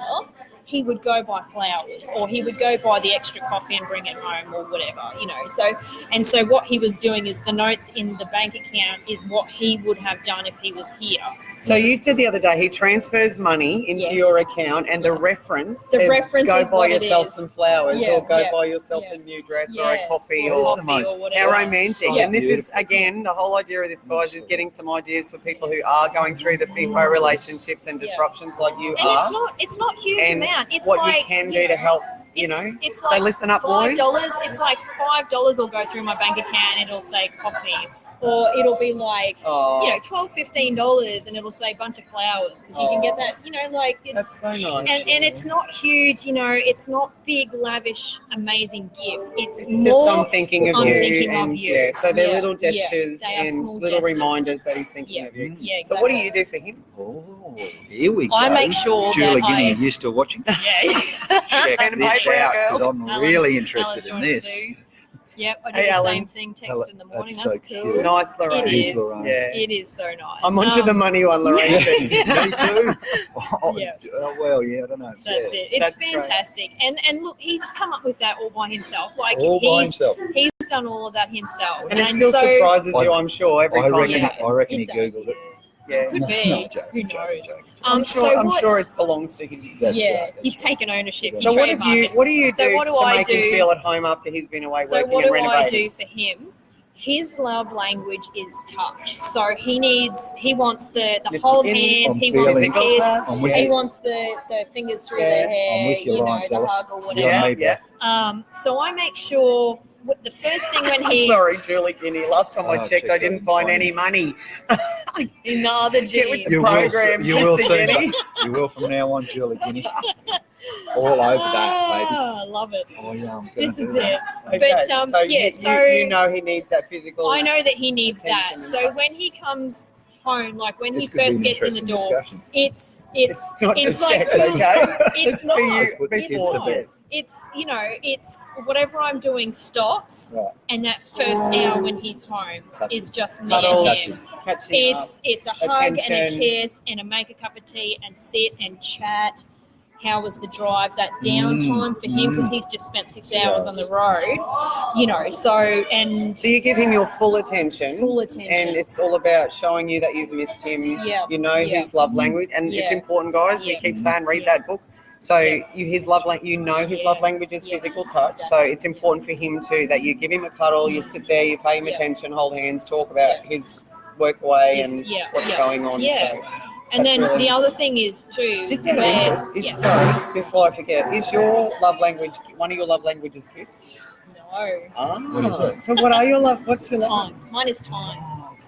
he would go buy flowers, or he would go buy the extra coffee and bring it home, or whatever, you know. So what he was doing is the notes in the bank account is what he would have done if he was here. So you said the other day he transfers money into your account, and the reference is go buy yourself some flowers, or go buy yourself a new dress, or a coffee, or whatever. How romantic. And this is, again, the whole idea of this, guys, is getting some ideas for people who are going through the FIFO relationships and disruptions like you are. And it's not huge amount. It's what like, you can do to help. You know, it's so like listen up, $5. boys. It's like $5 will go through my bank account and it'll say coffee, or it'll be like $12, $15, and it'll say bunch of flowers, because you can get that. You know, like that's so nice. And it's not huge. You know, it's not big, lavish, amazing gifts. It's just more. I'm thinking of you. Yeah, so they're little gestures and little reminders that he's thinking of you. Yeah, exactly. So what do you do for him? Oh, here we go. I make sure Julie, that are you still watching? Yeah. Check this out, because I'm really interested in this. Yep, I do Hey, the Alan. sing thing, text in the morning. That's That's so cool. cute. Nice, Lorraine. It is, is. Lorraine. Yeah. It is so nice. I'm onto the money one, Lorraine. Me too. Yeah. Well, yeah, I don't know. That's yeah. it. It's That's great. fantastic. And look, he's come up with that all by himself. Like All by himself. he's done all of that himself. And it still surprises you, I'm sure, every I time reckon, it happens. I reckon he It does, googled it. Yeah. Could No, be. joking, Who joking, knows? joking. I'm sure it belongs to him. That's yeah, right, that's he's right. taken ownership. So he what do you So do what do to I make him do? feel at home after he's been away So working what and do I renovating? do for him? His love language is touch. So he wants the Mr. hold Guins, hands. I'm He wants the feeling- kiss. I'm with He you. wants the fingers through Yeah. the hair. I'm with you, you know, Lawrence the Ellis. hug or You whatever. and me, bro. So I make sure the first thing when he Sorry, Julie Guinea. Last time I Oh, checked, check I didn't that. find any money. in the other Get with jeans. the You program, will, you will Mr. soon. Guinea. You will from now on, Julie Guinea. All over that, baby. Ah, love it. Oh, yeah, I'm gonna This do is that. it. Okay, But so yeah, so you know he needs that physical. I know that he needs attention that. and So touch. when he comes home, like when This he could be first an gets in the interesting door, discussion. it's not it's just like sex, Jules- okay? it's for you. not. Let's put the It's kids to not. bed. It's it's whatever I'm doing stops, Right. and that first hour when he's home Touches. is just me Cuddles, and him. catching up. It's a hug and a Attention. kiss and a make a cup of tea and sit and chat. How was the drive? That downtime for him because he's just spent 6 hours on the road, you know. So and So you give him your full attention. full attention. And it's all about showing you that you've missed him. Yeah. You know Yeah. his love language, and it's Yeah. important, guys. We Yeah. keep saying read Yeah. that book. So Yeah. his love language, you know his love Yeah. language is Yeah. physical touch. So it's important for him too that you give him a cuddle, you sit there, you pay him Yeah. attention, hold hands, talk about his work away Yes, and yeah, what's yeah, going on. yeah. So And that's then really the other thing is too. just out of where- interest, yeah. sorry, before I forget, is your love language one of your love languages gifts? No. Ah, What is it? so what are your love? What's your love? Time. Mine is time.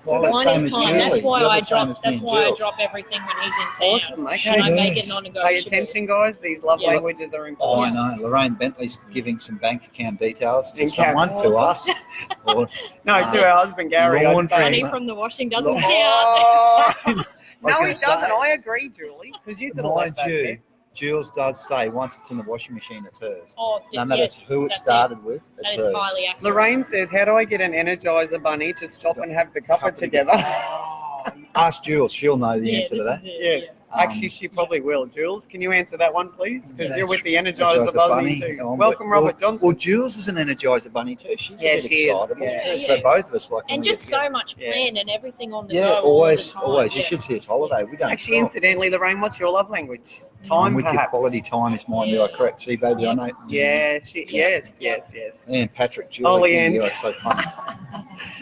Well, that's Mine same is as time. Julie. That's why You're I the same drop. as me That's and why I Jules. drop everything when he's in town. Awesome. Okay. And I make it Yes. non-negotiable. Pay attention, guys. These love Yeah. languages are Oh, important. I know. Lorraine Bentley's giving some bank account details to In someone, caps. to us. Or, No, to her husband Gary. I'd Laundry. say. Money from the washing doesn't Lo- count. Oh. I was No, gonna he doesn't. say, I agree, Julie, because you could have mind left that you, there. Jules does say once it's in the washing machine, it's hers. Oh, No matter yes, who it that's started with, That it's is hers. highly accurate. Lorraine says, "How do I get an Energizer bunny to stop and have the cuppa Cuppa together?" Ask Jules; she'll know the Yeah, answer to this that. is it. Yes, actually, she probably will. Jules, can you answer that one, please? Because you're with the Energizer Energizer bunny too. Oh, Welcome, well, Robert Johnson. Well, Jules is an Energizer bunny too. She's Yeah, a bit she is. excitable Yeah. too. Yeah, So yeah. both of us like. when And we just get together. so much Yeah. planned and everything on the Yeah, go. always, all the time. always. You Yeah. should see us holiday. We don't. Actually, stop. incidentally, Lorraine, what's your love language? I'm Time, with perhaps. you. Quality time is mine. You are correct. See, baby, I know. Yeah, yes. And Patrick, Oh, Julie, Leanne's. you are so funny.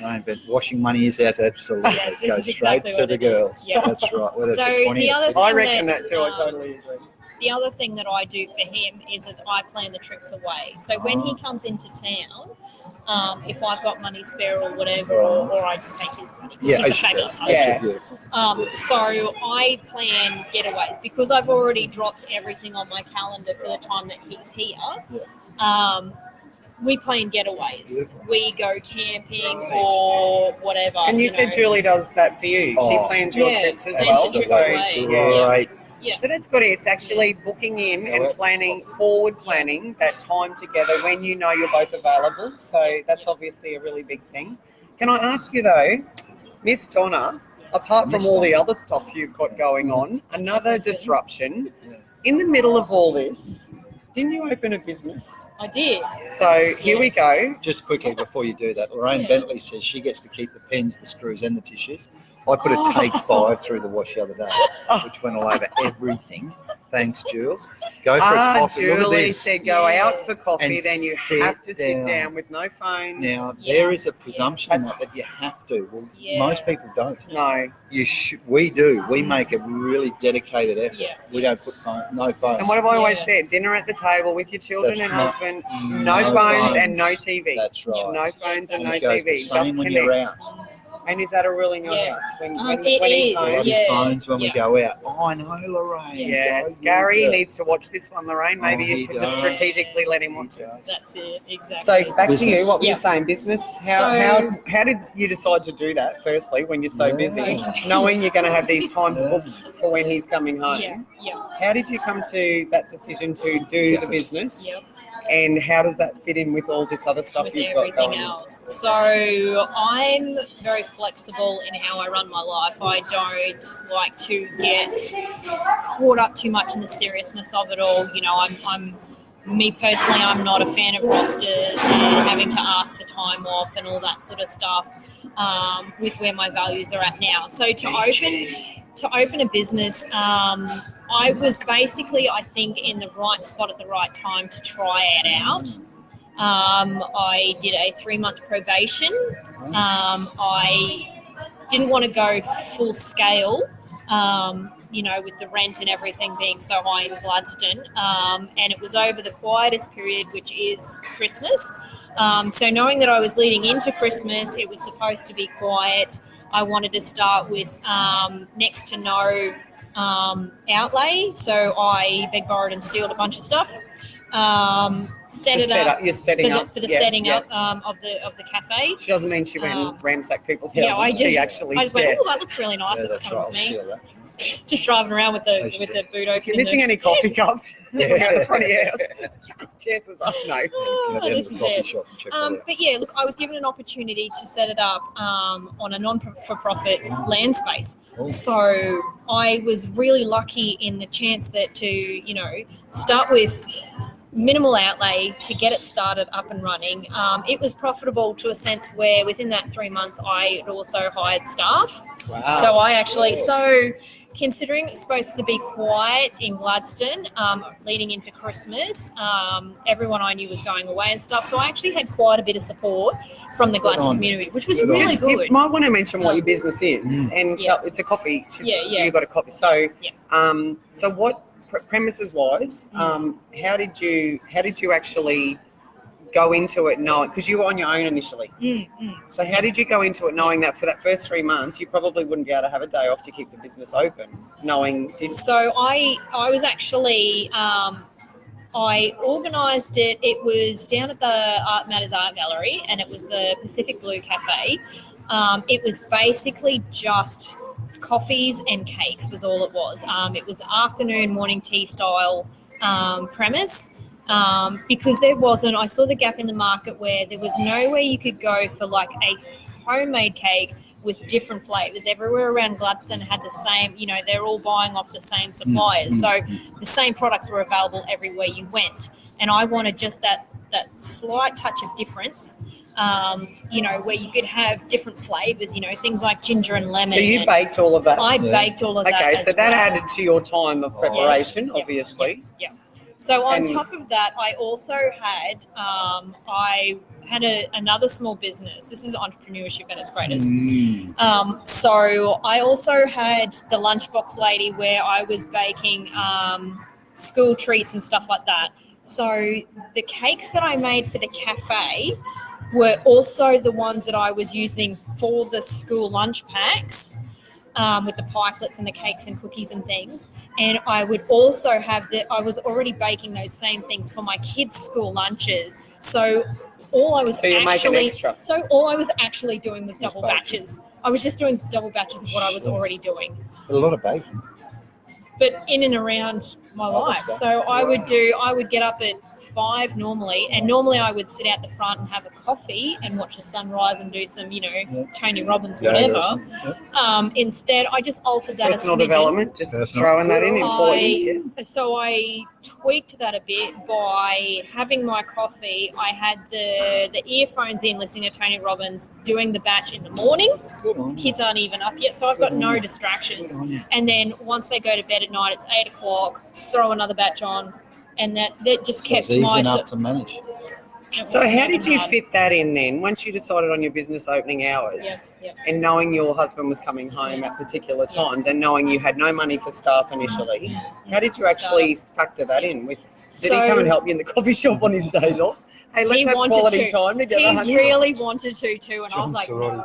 No, but washing money is ours, absolutely. Yes, this Goes is straight exactly to what the it is. girls. Yeah. That's right. Whether So it's a 20 the or other 50. I thing reckon that that's, too. I totally agree. The other thing that I do for him is that I plan the trips away. So when he comes into town, if I've got money spare or whatever, or I just take his money because Yeah, he's a I should do fabulous that. husband. Yeah. Beautiful. So I plan getaways because I've already dropped everything on my calendar for the time that he's here. We plan getaways. Beautiful. We go camping or whatever. And you said know. Julie does that for you. She Oh. plans your Yeah, trips as plans well. the trips So, away. yeah. Great. Yeah. So that's good. It's actually booking in and planning, forward planning that time together when you know you're both available. So that's obviously a really big thing. Can I ask you though, Miss Donna, apart from all the other stuff you've got going on, another disruption, in the middle of all this, didn't you open a business? I did. So here we go. Just quickly before you do that, Lorraine Yeah. Bentley says she gets to keep the pens, the screws, and the tissues. I put a Oh. take 5 through the wash the other day, which went all over everything. Thanks, Jules. Go for a coffee. Look at Julie this. said go out for Yes. coffee, And then you sit have to sit down. down with no phones. Now Yeah. there is a presumption That's- that you have to. Well, Yeah. most people don't. No. We do. We make a really dedicated effort. Yeah. We don't put no phones. And what have I always Yeah. said? Dinner at the table with your children That's and not- husband. no No phones and no phones. TV. That's right. No phones and And no it goes TV. the same Just when connect. you're out. And is that a rule in your Yeah. house when It he's is, home? Bloody yeah. phones when we Yeah. go out. Oh, I know, Lorraine. Yes, Go, Gary you needs to watch this one, Lorraine. Maybe Oh, you he could just does. strategically let him go. watch it. That's it. Exactly. So back to Business. you. What were Yeah. you saying? Business. So- How did you decide to do that? Firstly, when you're so Yeah. busy, knowing you're going to have these times booked for when he's coming home. Yeah. Yeah. How did you come to that decision to do the Effort. business? Yep. And how does that fit in with all this other stuff with you've got everything going? else. So I'm very flexible in how I run my life. I don't like to get caught up too much in the seriousness of it all. You know, I'm me personally, I'm not a fan of rosters and having to ask for time off and all that sort of stuff. With where my values are at now. So to open a business, I was basically, I think, in the right spot at the right time to try it out. I did a 3-month probation. I didn't want to go full scale, you know, with the rent and everything being so high in Gladstone. And it was over the quietest period, which is Christmas. So knowing that I was leading into Christmas, it was supposed to be quiet. I wanted to start with next to no outlay. So I begged, borrowed and stealed a bunch of stuff. Setting up of the cafe. She doesn't mean she went and ransacked people's houses. Yeah, I just went, oh, that looks really nice. Yeah, It's that's coming right. with me. Just driving around with the boot open. If you're missing any coffee cups out the front of your house, chances are no. Oh, this is it. But yeah, look, I was given an opportunity to set it up on a non-for-profit land space. Oh. So I was really lucky in the chance that to, you know, start with minimal outlay to get it started up and running. It was profitable to a sense where within that 3 months I had also hired staff. Wow. So I actually, considering it's supposed to be quiet in Gladstone, leading into Christmas, everyone I knew was going away and stuff. So I actually had quite a bit of support from the Gladstone community, which was really good. You might want to mention what your business is, and it's a coffee. You got a coffee. So, so what premises wise, how did you actually go into it knowing, because you were on your own initially. So how did you go into it knowing that for that first 3 months you probably wouldn't be able to have a day off to keep the business open, knowing this? So I was actually I organised it. It was down at the Art Matters Art Gallery, and it was the Pacific Blue Cafe. It was basically just coffees and cakes was all it was. It was afternoon, morning tea style premise. Because I saw the gap in the market where there was nowhere you could go for like a homemade cake with different flavors. Everywhere around Gladstone had the same, you know, they're all buying off the same suppliers. So the same products were available everywhere you went. And I wanted just that slight touch of difference, you know, where you could have different flavors, you know, things like ginger and lemon. So you baked all of that? I baked all of that. Okay, so that added to your time of preparation, obviously. Yeah. So on top of that, I also had another small business. This is entrepreneurship at its greatest. So I also had the lunchbox lady where I was baking school treats and stuff like that. So the cakes that I made for the cafe were also the ones that I was using for the school lunch packs. With the pikelets and the cakes and cookies and things. And I would also have I was already baking those same things for my kids' school lunches. So all I was actually doing was double batches. I was just doing double batches of what I was already doing. A lot of baking. But in and around my life. So I would get up at 5 normally, and normally I would sit out the front and have a coffee and watch the sunrise and do some, you know, Tony Robbins, whatever. Instead, I just altered that. Personal development, just throwing that in, important, yes. So I tweaked that a bit by having my coffee. I had the earphones in, listening to Tony Robbins, doing the batch in the morning. Kids aren't even up yet, so I've got no distractions. And then once they go to bed at night, it's 8 o'clock, throw another batch on. And that just kept easy enough to manage. So how did you fit that in then? Once you decided on your business opening hours and knowing your husband was coming home at particular times and knowing you had no money for staff initially, how did you actually factor that in? Did he come and help you in the coffee shop on his days off? Hey, let's have quality time together. He really wanted to too, and I was like, no.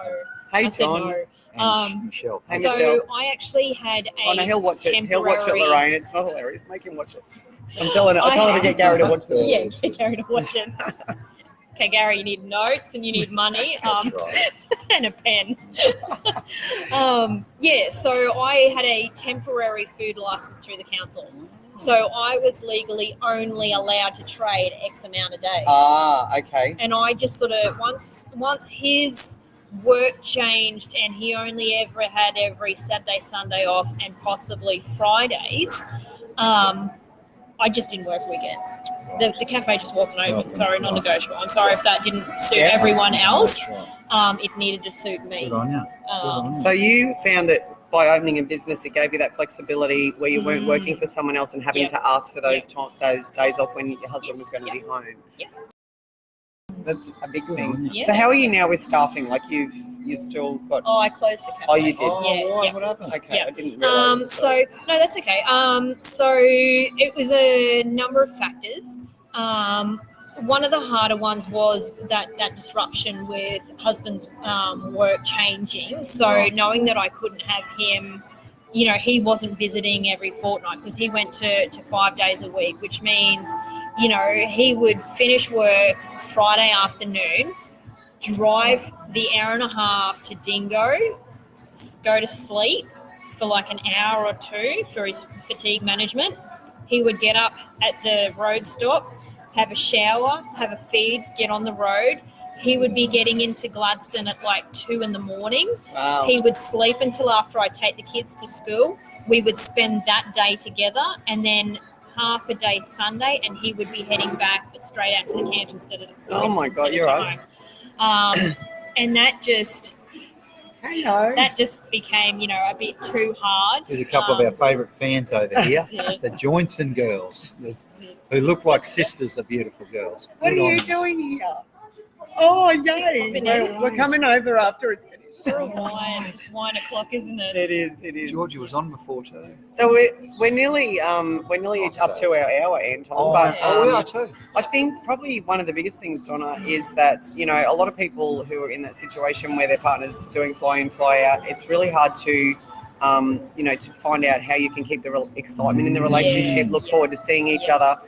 Hey, John. And Michelle. So I actually had a he'll watch it. He'll watch it, Lorraine. It's not hilarious. Make him watch it. I told him to get Gary to watch the Yeah, get Gary to watch it. Okay, Gary, you need notes and you need money and a pen. So I had a temporary food license through the council. So I was legally only allowed to trade X amount of days. Okay. And I just sort of, once his work changed and he only ever had every Saturday, Sunday off and possibly Fridays, I just didn't work weekends. The cafe just wasn't open. Sorry, non-negotiable. I'm sorry if that didn't suit everyone else. It needed to suit me. Good on you. So you found that by opening a business, it gave you that flexibility where you weren't working for someone else and having to ask for those days off when your husband was going to be home. Yeah. That's a big thing. Yeah. So how are you now with staffing? Like you've still got... Oh, I closed the cafe. Oh, you did? Why? What happened? Okay, Yeah. I didn't realise. No, that's okay. So it was a number of factors. One of the harder ones was that disruption with husband's work changing. So knowing that I couldn't have him, he wasn't visiting every fortnight because he went to 5 days a week, which means, he would finish work Friday afternoon, drive the hour and a half to Dingo, go to sleep for like an hour or two for his fatigue management. He would get up at the road stop, have a shower, have a feed, get on the road. He would be getting into Gladstone at like 2 a.m. Wow. He would sleep until after I take the kids to school. We would spend that day together and then half a day Sunday, and he would be heading back but straight out to the camp instead of Oh my God, you're right. And that just became, a bit too hard. There's a couple of our favourite fans over here, it. the Joints and girls, who look like sisters of beautiful girls. What are you doing here? Oh, yay. We're coming over after it's finished. It's 1 o'clock, isn't it? It is. Georgia was on before too. So we're nearly up to our hour, Anton. We are too. I think probably one of the biggest things, Donna, is that, a lot of people who are in that situation where their partner's doing fly in, fly out, it's really hard to, to find out how you can keep the excitement in the relationship, look forward to seeing each other,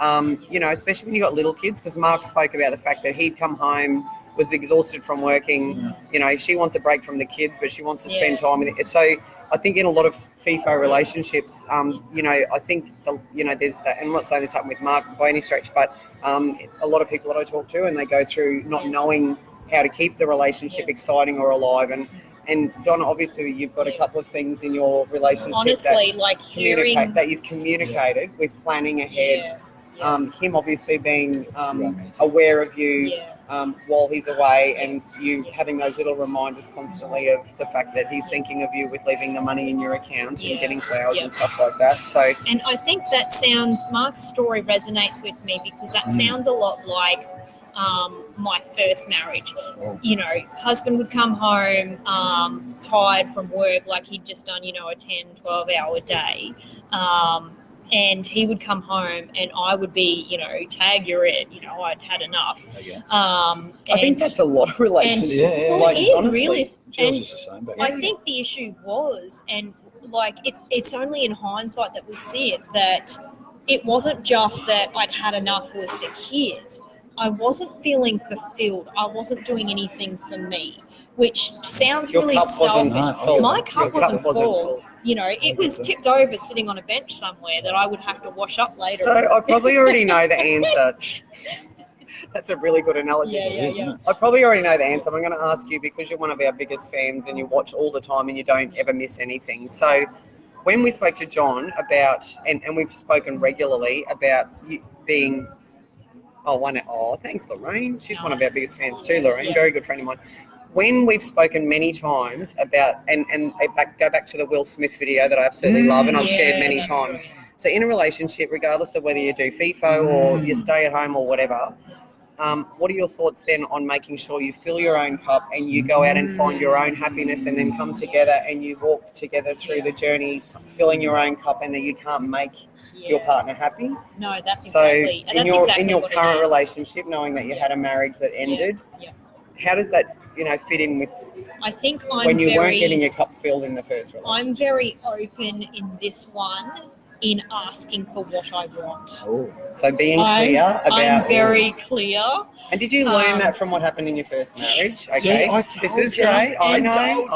especially when you've got little kids, because Mark spoke about the fact that he'd come home, was exhausted from working. She wants a break from the kids, but she wants to spend time with it. So I think in a lot of FIFO relationships, I think, there's that, and I'm not saying this happened with Mark by any stretch, but a lot of people that I talk to, and they go through not knowing how to keep the relationship exciting or alive. And Donna, obviously you've got a couple of things in your relationship that you've communicated with planning ahead. Him obviously being aware of you while he's away, and you having those little reminders constantly of the fact that he's thinking of you with leaving the money in your account and getting flowers and stuff like that. So, and I think Mark's story resonates with me because that sounds a lot like my first marriage. Husband would come home tired from work, like he'd just done, a 10, 12-hour day. And he would come home and I would be, tag, you're it. I'd had enough. I think that's a lot of relationships. It is honestly, really. And the same, but I think the issue was, and it's only in hindsight that we see it, that it wasn't just that I'd had enough with the kids. I wasn't feeling fulfilled. I wasn't doing anything for me, which sounds really selfish. My cup wasn't full. It was tipped over sitting on a bench somewhere that I would have to wash up later. So I probably already know the answer. That's a really good analogy. Yeah. I probably already know the answer. I'm going to ask you, because you're one of our biggest fans and you watch all the time and you don't ever miss anything. So when we spoke to John about, and we've spoken regularly about you being, thanks, Lorraine. She's one of our biggest fans too, Lorraine, very good friend of mine. When we've spoken many times about, and go back to the Will Smith video that I absolutely love and I've shared many times. Great. So in a relationship, regardless of whether you do FIFO or you stay at home or whatever, what are your thoughts then on making sure you fill your own cup and you go out and find your own happiness and then come together and you walk together through the journey, filling your own cup, and that you can't make your partner happy? No, that's exactly. So in your current relationship, knowing that you had a marriage that ended, how does that fit in with? I think when you weren't getting your cup filled in the first relationship. I'm very open in this one in asking for what I want. So being clear about. I'm very clear. And did you learn that from what happened in your first marriage? Okay, this is great. I know.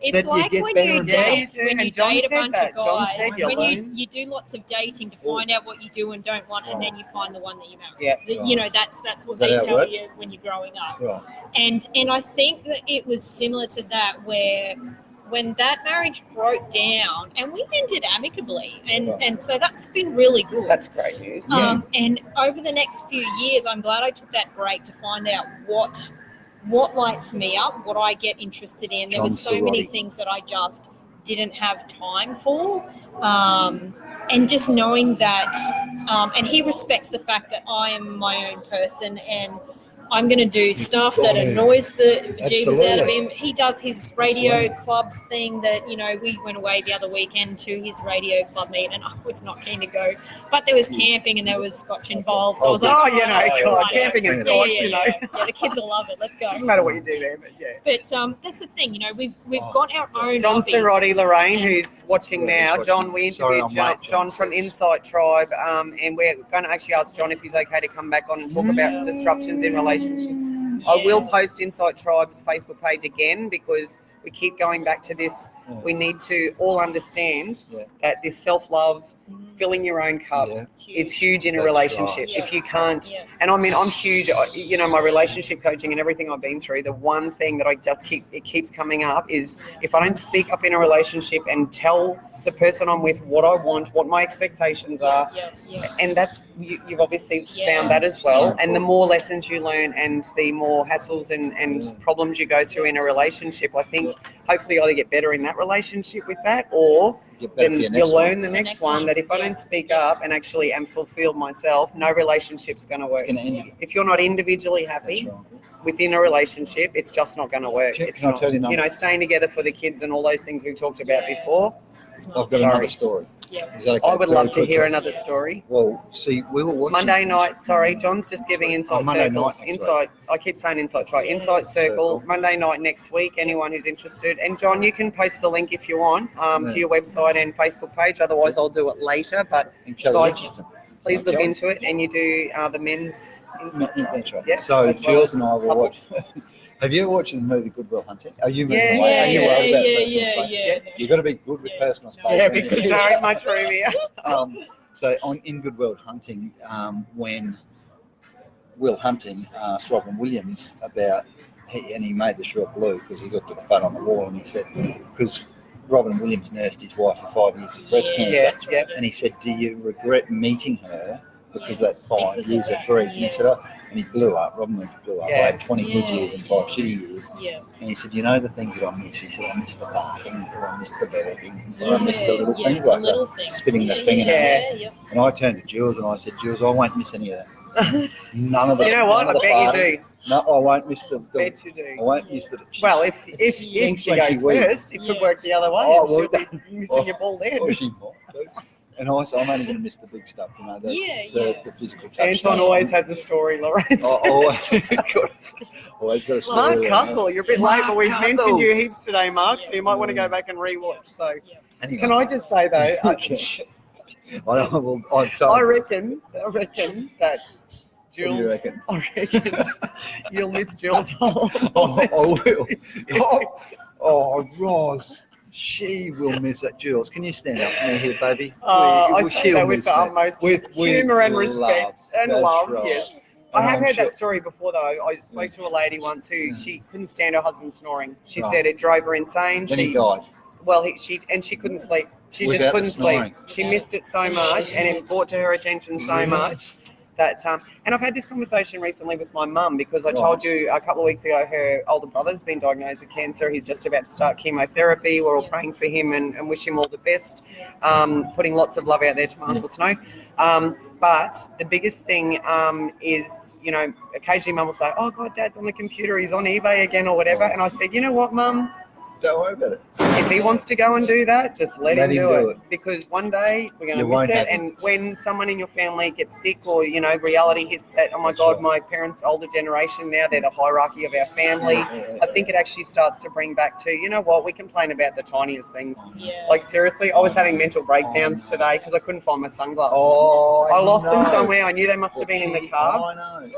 It's you like get when better you and date, better. when you And John date a said bunch that. of John guys, said you when learn. you do lots of dating to find out what you do and don't want, and then you find the one that you marry. Yeah. You know, that's what Is that they how it tell works? you when you're growing up. Right. And I think that it was similar to that, where when that marriage broke down, and we ended amicably, and so that's been really good. That's great news. And over the next few years, I'm glad I took that break to find out what lights me up, what I get interested in. There were so many things that I just didn't have time for. And just knowing that, and he respects the fact that I am my own person, and I'm going to do stuff that annoys the bejeebus out of him. He does his radio club thing that, you know, we went away the other weekend to his radio club meet, and I was not keen to go. But there was camping and there was scotch involved. So I was like, camping and scotch, you know. Yeah, the kids will love it. Let's go. Doesn't matter what you do there, but yeah. But that's the thing, you know, we've got our own John hobbies. Cerrotti, Lorraine, who's watching now. watching. John, we interviewed John from Insight Tribe, and we're going to actually ask John if he's okay to come back on and talk about disruptions in relationships. I will post Insight Tribe's Facebook page again, because we keep going back to this. We need to all understand that this self-love, filling your own cup, is huge in a relationship. If you can't, and I mean, I'm huge, you know, my relationship coaching and everything I've been through, the one thing that it keeps coming up is if I don't speak up in a relationship and tell the person I'm with what I want, what my expectations are, and that's, you've obviously found that as well. And the more lessons you learn and the more hassles and problems you go through in a relationship, I think hopefully either get better in that relationship with that, or then you'll learn the next one that if I don't speak up and actually am fulfilled myself, no relationship's going to work. If you're not individually happy within a relationship, it's just not going to work. It's not, you know, staying together for the kids and all those things we've talked about before. I've got another story. Is that okay? I would love to hear another story. Well, see, we were watching Monday night. Sorry, John's just giving Insight Circle. Insight. I keep saying Insight Tribe. Insight Circle. Monday night next week. Anyone who's interested. And John, you can post the link if you want to your website and Facebook page. Otherwise, I'll do it later. But guys, please look into it. And you do the men's Insight Tribe. That's right. Yep, so Jules and I will watch. Have you ever watched the movie Good Will Hunting? Are you moving away? Are you worried about personal space? You've got to be good with personal space. Yeah, because there ain't much room here. So in Good Will Hunting, when Will Hunting asked Robin Williams about, and he made this real blue because he looked at the photo on the wall and he said, because Robin Williams nursed his wife for 5 years with breast cancer, and he said, do you regret meeting her because of that 5 years of grief? And he said, and he blew up. Robin Williams blew up. I had 20 good years and 5 shitty years. And he said, you know the things that I miss? He said, I miss the barking, or I miss the begging, or I miss the little things like that, spitting the fingernails. And I turned to Jules and I said, Jules, I won't miss any of that. None of the. You know what? I bet you do. No, I won't miss the. Bet you do. I won't miss the. Well, if she goes first, it could work the other way. She'll be missing your ball then. And also, I'm only going to miss the big stuff, you know, the physical touch. Anton always has a story, Lawrence. Always got a story. Mark Couple, you're a bit late, but we've mentioned you heaps today, Mark, so you might want to go back and rewatch. So, anyway. Can I just say, though, I reckon that Jules, I reckon you'll miss Jules whole. I will. Oh, Roz. She will miss it. Jules, can you stand up for me here, baby? I say that with the utmost humour and respect and love, yes. I have heard that story before, though. I spoke to a lady once who she couldn't stand her husband snoring. She said it drove her insane. Then he died. Well, she couldn't sleep. She just couldn't sleep. She missed it so much, and it brought to her attention so much. That and I've had this conversation recently with my mum, because I told you a couple of weeks ago her older brother's been diagnosed with cancer. He's just about to start chemotherapy. We're all praying for him and wish him all the best, putting lots of love out there to my Uncle Snow. But the biggest thing is, you know, occasionally Mum will say, oh God, Dad's on the computer, he's on eBay again or whatever. And I said, you know what, Mum? Don't worry about it. If he wants to go and do that, just let him do it. Because one day we're going to miss it. And when someone in your family gets sick, or, you know, reality hits that, oh my God, my parents' older generation now, they're the hierarchy of our family. I think it actually starts to bring back to, you know what, we complain about the tiniest things. Like, seriously, I was having mental breakdowns today because I couldn't find my sunglasses. I lost them somewhere. I knew they must have been in the car. I know.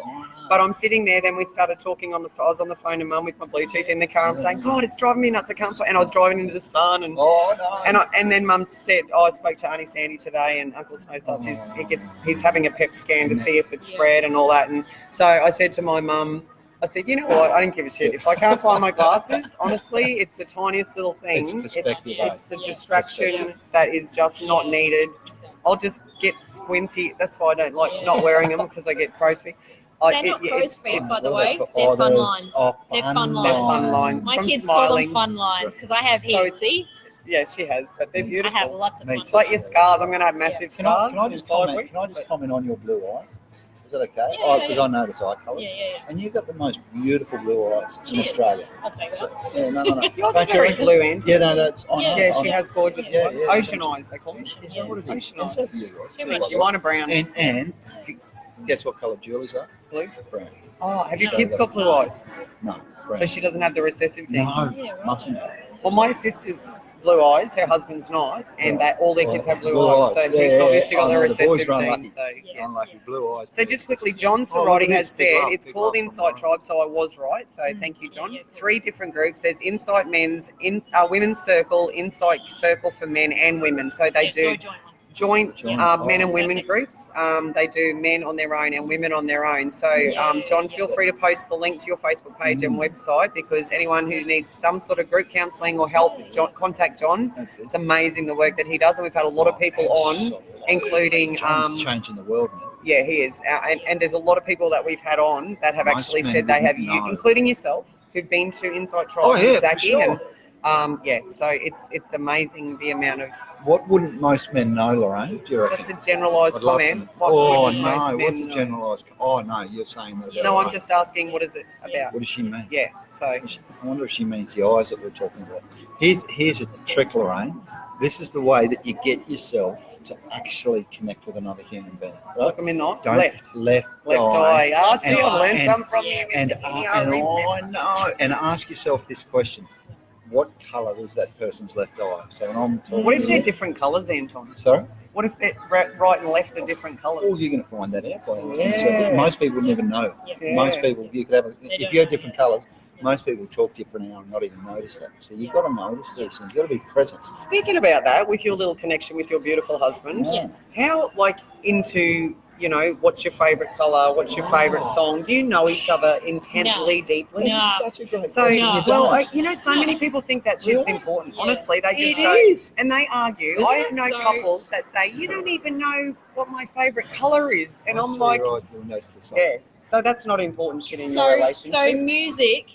But I'm sitting there, then we started talking I was on the phone to Mum with my Bluetooth in the car. I'm saying, God, it's driving me nuts. I can't find. And I was driving into the sun, and and then Mum said, I spoke to Auntie Sandy today, and Uncle Snow starts. He's having a PEP scan to see if it's spread and all that. And so I said to my mum, I said, you know what? I don't give a shit. If I can't find my glasses, honestly, it's the tiniest little thing. It's the distraction that is just not needed. I'll just get squinty. That's why I don't like not wearing them, because I get crow's feet. They're not crow's feet, by the way. They're fun lines. They're fun lines. My kids call them fun lines because I have here. See? Yeah, she has, but they're beautiful. I have lots of fun. It's like your scars. I'm going to have massive scars. Can I just comment on your blue eyes? Is that okay? Because I notice eye colours. Yeah. And you've got the most beautiful blue eyes in Australia. I'll take that. No. Yours are very blue, Auntie. Yeah, no, that's on. Yeah, she has gorgeous ocean eyes, they call them. Is that what it is? Ocean eyes. It's so beautiful. Mine are brown. And guess what colour Julie's are? Blue? Brown. Oh, have your kids got blue eyes? No. Brown. So she doesn't have the recessive gene? No, mustn't have. Well, my sister's blue eyes, her husband's not, and all their kids have blue eyes. So she's obviously got the recessive gene. Unlucky blue eyes. So just quickly, John Sorority has said it's called Insight Tribe, so I was right. So thank you, John. 3 different groups. There's Insight Men's, Women's Circle, Insight Circle for men and women. So they do joint men and women groups. They do men on their own and women on their own. So John, feel free to post the link to your Facebook page and website, because anyone who needs some sort of group counselling or help, contact John. It's amazing the work that he does, and we've had a lot of people on, including changing the world now. Yeah, he is, and there's a lot of people that we've had on that have actually said they have, including yourself, who've been to Insight Tribe with Zachy, and so it's amazing the amount of. What wouldn't most men know, Lorraine? Do you reckon? That's a generalised comment. What's a generalised? Oh no, you're saying that. No, I'm just asking, what is it about? What does she mean? Yeah, so I wonder if she means the eyes that we're talking about. Here's a trick, Lorraine. This is the way that you get yourself to actually connect with another human being. Right? Look, I'm in the left eye. I see. I've learned some from you. And ask yourself this question. What colour is that person's left eye? So when I'm talking, what if they're different colours, Anton? Sorry? What if they're right and left are different colours? Well, you're going to find that out by so most people never know. Yeah. Most people, you could have if you have different colours, most people talk to you for an hour and not even notice that. So you've got to notice these things. You've got to be present. Speaking about that, with your little connection with your beautiful husband, how into what's your favourite colour? What's your favourite song? Do you know each other intensely, deeply? No. Such a great so, so many people think that shit's important. Honestly, they just don't. And they argue. I know couples that say, you don't even know what my favourite colour is. And I'm like, so that's not important shit in your relationship. So music,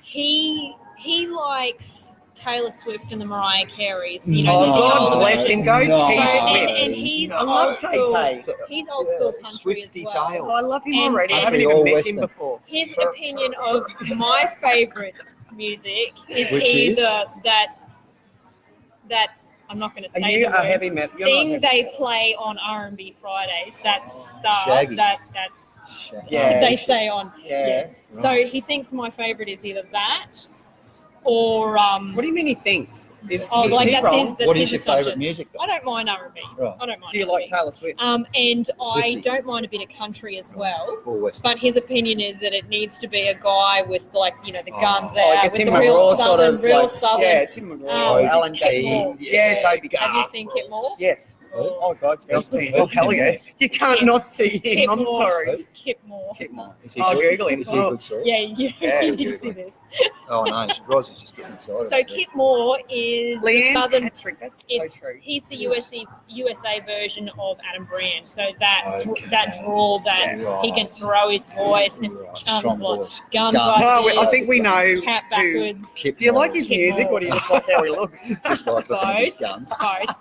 he likes Taylor Swift and the Mariah Careys. God bless him. Go and he's old school. He's old school country as well. I love him already. I haven't even met him before. His opinion of my favourite music is either that I'm not going to say the word. Heavy metal thing they play on R&B Fridays. That stuff Shaggy. that they say on. So he thinks my favourite is either that. Or what do you mean he thinks? That's what is his your favourite music? I don't mind R&Bs. Right. I don't mind. Do you like Taylor Swift? And Swiftie. I don't mind a bit of country as well. Western. But his opinion is that it needs to be a guy with the guns out, like with Tim the real McGraw southern, southern. Yeah, Tim McGraw, Alan Jackson. Toby. Have you seen Kit Moore? Yes. Oh God, hell yeah! You can't not see him. Kit I'm Moore. sorry. Kit Moore. Is he good? Google him. Is he a good story? Yeah, you need to see this. Oh no, Roz is just getting excited. So Kit Moore is the southern. Patrick, that's so true. He's the USA version of Adam Brand. So that drawl that he can throw his voice and guns like this. I think we know. Cat backwards. Do you like his music, or do you just like how he looks? Just like looking at his guns. Both.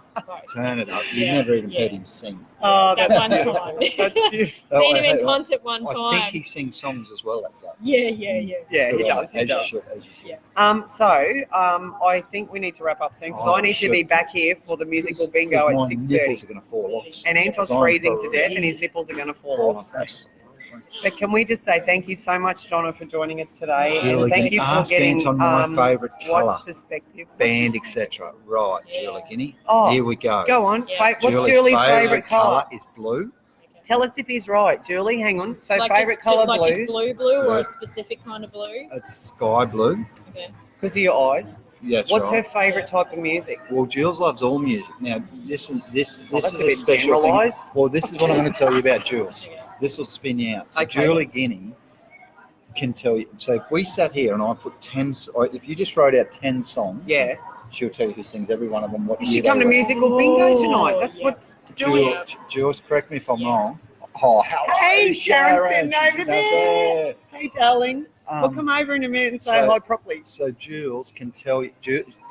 Turn it up. You've never even heard him sing. Oh, that one time. Seen him in concert one time. I think he sings songs as well, that guy. Yeah, he does. As you should. I think we need to wrap up soon, because I need to be back here for the musical bingo at 6:30. My nipples are going to fall off. And Anton's freezing to death, and his nipples are going to fall off. But can we just say thank you so much, Donna, for joining us today, Julie, and thank you for getting on my favourite colour, perspective, band, etc. Right, Julie Guinea. Oh, here we go. Go on. Yeah. What's Julie's favourite colour? Is blue. Tell us if he's right, Julie. Hang on. So like favourite colour, like blue. Just blue, or a specific kind of blue? It's sky blue. Okay. Because of your eyes. Yeah, What's her favourite type of music? Well, Jules loves all music. Now, this is that's a a bit special thing. generalised. Well, this is what I'm going to tell you about Jules. This will spin you out. So Okay. Julie Guinea can tell you. So if we sat here and I put 10, if you just wrote out 10 songs, Yeah. she'll tell you who sings every one of them. What You should year come they to were. musical bingo tonight. That's what's doing. Jules, correct me if I'm wrong. Oh, hello, Hey, Sharon's sitting She's over there. Hey, darling. We'll come over in a minute and say hi properly. So Jules can tell you.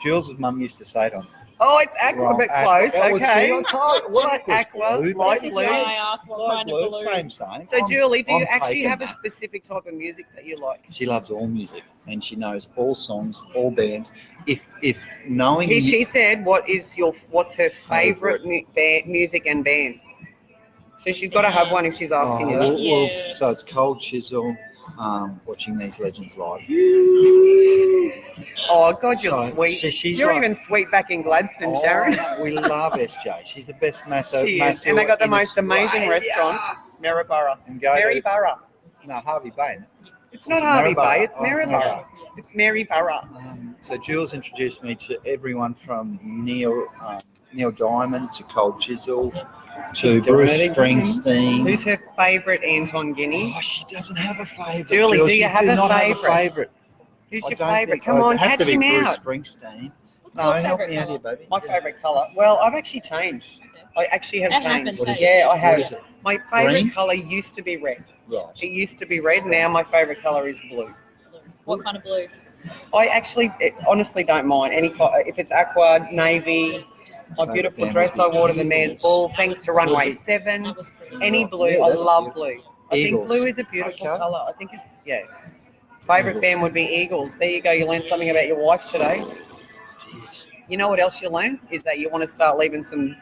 Jules' mum used to say to him. Oh, it's aqua, but close. Okay. Aqua, This is why I asked what kind of blue. Same. So, Julie, do you I'm actually taking have a that. specific type of music that you like? She loves all music and she knows all songs, all bands. If knowing She said, what's her favourite music and band? So she's got to have one if she's asking you that. Well, so it's Cold Chisel, watching these legends live. Oh, God, you're So, sweet. she's You're like- even sweet back in Gladstone, Sharon. No, we love SJ. She's the best masso. She is. And they got the most amazing restaurant, Maryborough. And go Maryborough. No, Harvey Bay. It's not Is it Harvey Maryborough? Bay, it's Oh, it's Maryborough. It's Maryborough. So Jules introduced me to everyone from Neil Diamond to Cold Chisel to He's doing Bruce it again. Springsteen. Who's her favourite Anton Guinea? Oh, she doesn't have a favourite. Julie, Jules, do you she have do a not have favourite? favourite. Who's I your don't favourite? think- Come I'd on, have catch to be him Bruce out. Springsteen. What's No, your help favourite me out colour? here, baby. My favourite colour? Well, I've actually changed. I actually have That changed. happens, Yeah, I What is have. it? My favourite Green? colour used to be red. Right. It used to be red. Now my favourite colour is blue. Blue. What kind of blue? I actually honestly don't mind any if it's aqua, navy. My beautiful dress I wore to the Mayor's Ball, thanks to Runway 7. That was pretty. Any blue, Yeah, I that's love beautiful. blue. I think Eagles. blue is a beautiful Okay. colour. I think it's, Favourite Eagles. band would be Eagles. There you go. You learned something about your wife today. You know what else you learned? Is that you want to start leaving some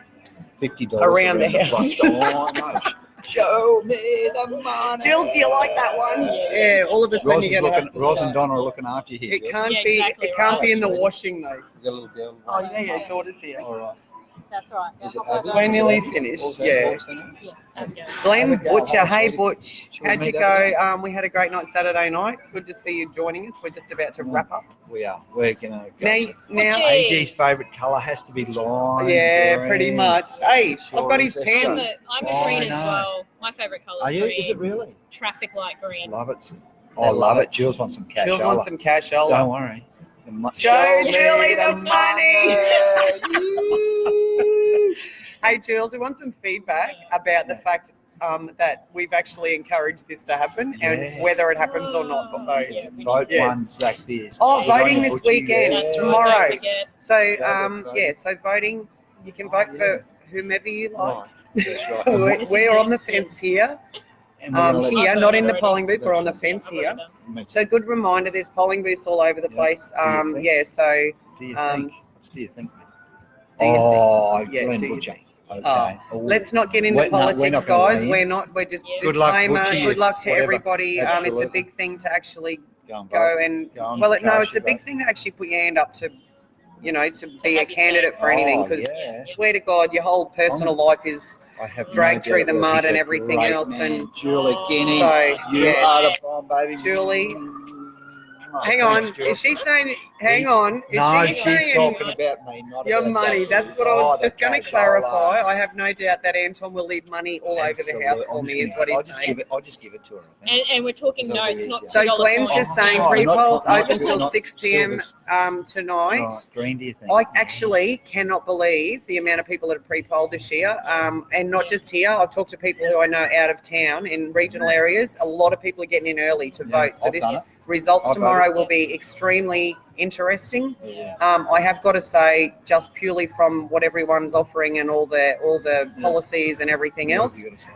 $50 around the house. front door. No. Show me the money. Jules, do you like that one? Yeah, all of a sudden you're going to have to Ros start. and Donna are looking after you here. It Jules. can't Yeah, be. exactly It can't right. be in the washing though. We got a little girl. Oh yeah, your Yes. daughter's here. All right. That's right. Is it Yeah, Abby? We're nearly finished. Yeah. Yeah, okay. Glenn Abigail, Butcher, hey sweetie. Butch, Shall we how'd you meet go? We had a great night Saturday night. Good to see you joining us. We're just about to wrap up. We are. We're gonna go. Now, AG's favourite colour has to be lime. yeah, green. pretty much. Hey, Sure, I've got his that's pen. so- I'm a Oh, green I as know. well. My favourite colour Are is you? green. Is it really? Traffic light green. Love it. I love it. Jules wants some cash. Jules wants some cashola. Don't worry. Show Julie the money. Hey, Jules, we want some feedback about the fact that we've actually encouraged this to happen and Yes. whether it happens or not. So, Yeah, we Vote Yes. one, Zach Beers. oh, Good on voting you, this Butchie. weekend, Yeah. That's right, tomorrow. don't forget. So, voting. so voting, you can vote for whomever you like. Right. That's right. We're, This we're is on it. the fence here. And we're gonna let Here, I've not in the voted polling booth, we're on the That's fence I've already here. done. Makes- So, good reminder, there's polling booths all over the Yeah. place. Do you think? Yeah, so Do you um, think? What do you think? Mate? do you think? Oh, Yeah, Glenn do you Butcher. think? Okay. Oh. let's not get into We're not- we're politics, not gonna guys. weigh in. We're not. We're just Yeah. Good luck, disclaimer. Butchie, Good luck to whatever. everybody. It's a Absolutely. big thing to actually Go and go vote. and Go and no, cast it's a your big vote. thing to actually put your hand up to, to be a have your candidate say. for anything. Oh, Because yeah. swear to God, your whole personal life is I have dragged no through doubt the it will. mud He's and a everything great else, man. and Julie Guinea, so, you yes. are the bomb, baby. Julie. Oh, hang on. thanks, Jules. Is she saying? Hang on. Is No, she she's saying? talking about me, not Your about money. Zach. That's what I was Oh, just the going to cashola. clarify. I have no doubt that Anton will leave money all over the Absolutely. house for me, is what I'll he's just saying. I'll just give it to her. I think. And we're talking That'll be notes, not easier. So $2 Glenn's coins. just saying Oh, pre-polls not- open till not 6 p.m. silvers. Tonight. Right, green, do you think? I actually cannot believe the amount of people that have pre-polled this year, and not just here. I've talked to people who I know out of town in regional areas. A lot of people are getting in early to Yeah, vote. So I've this done it. results I've tomorrow voted. will be extremely interesting. Yeah. I have got to say, just purely from what everyone's offering and all the Yeah. policies and everything What have else. you got to say?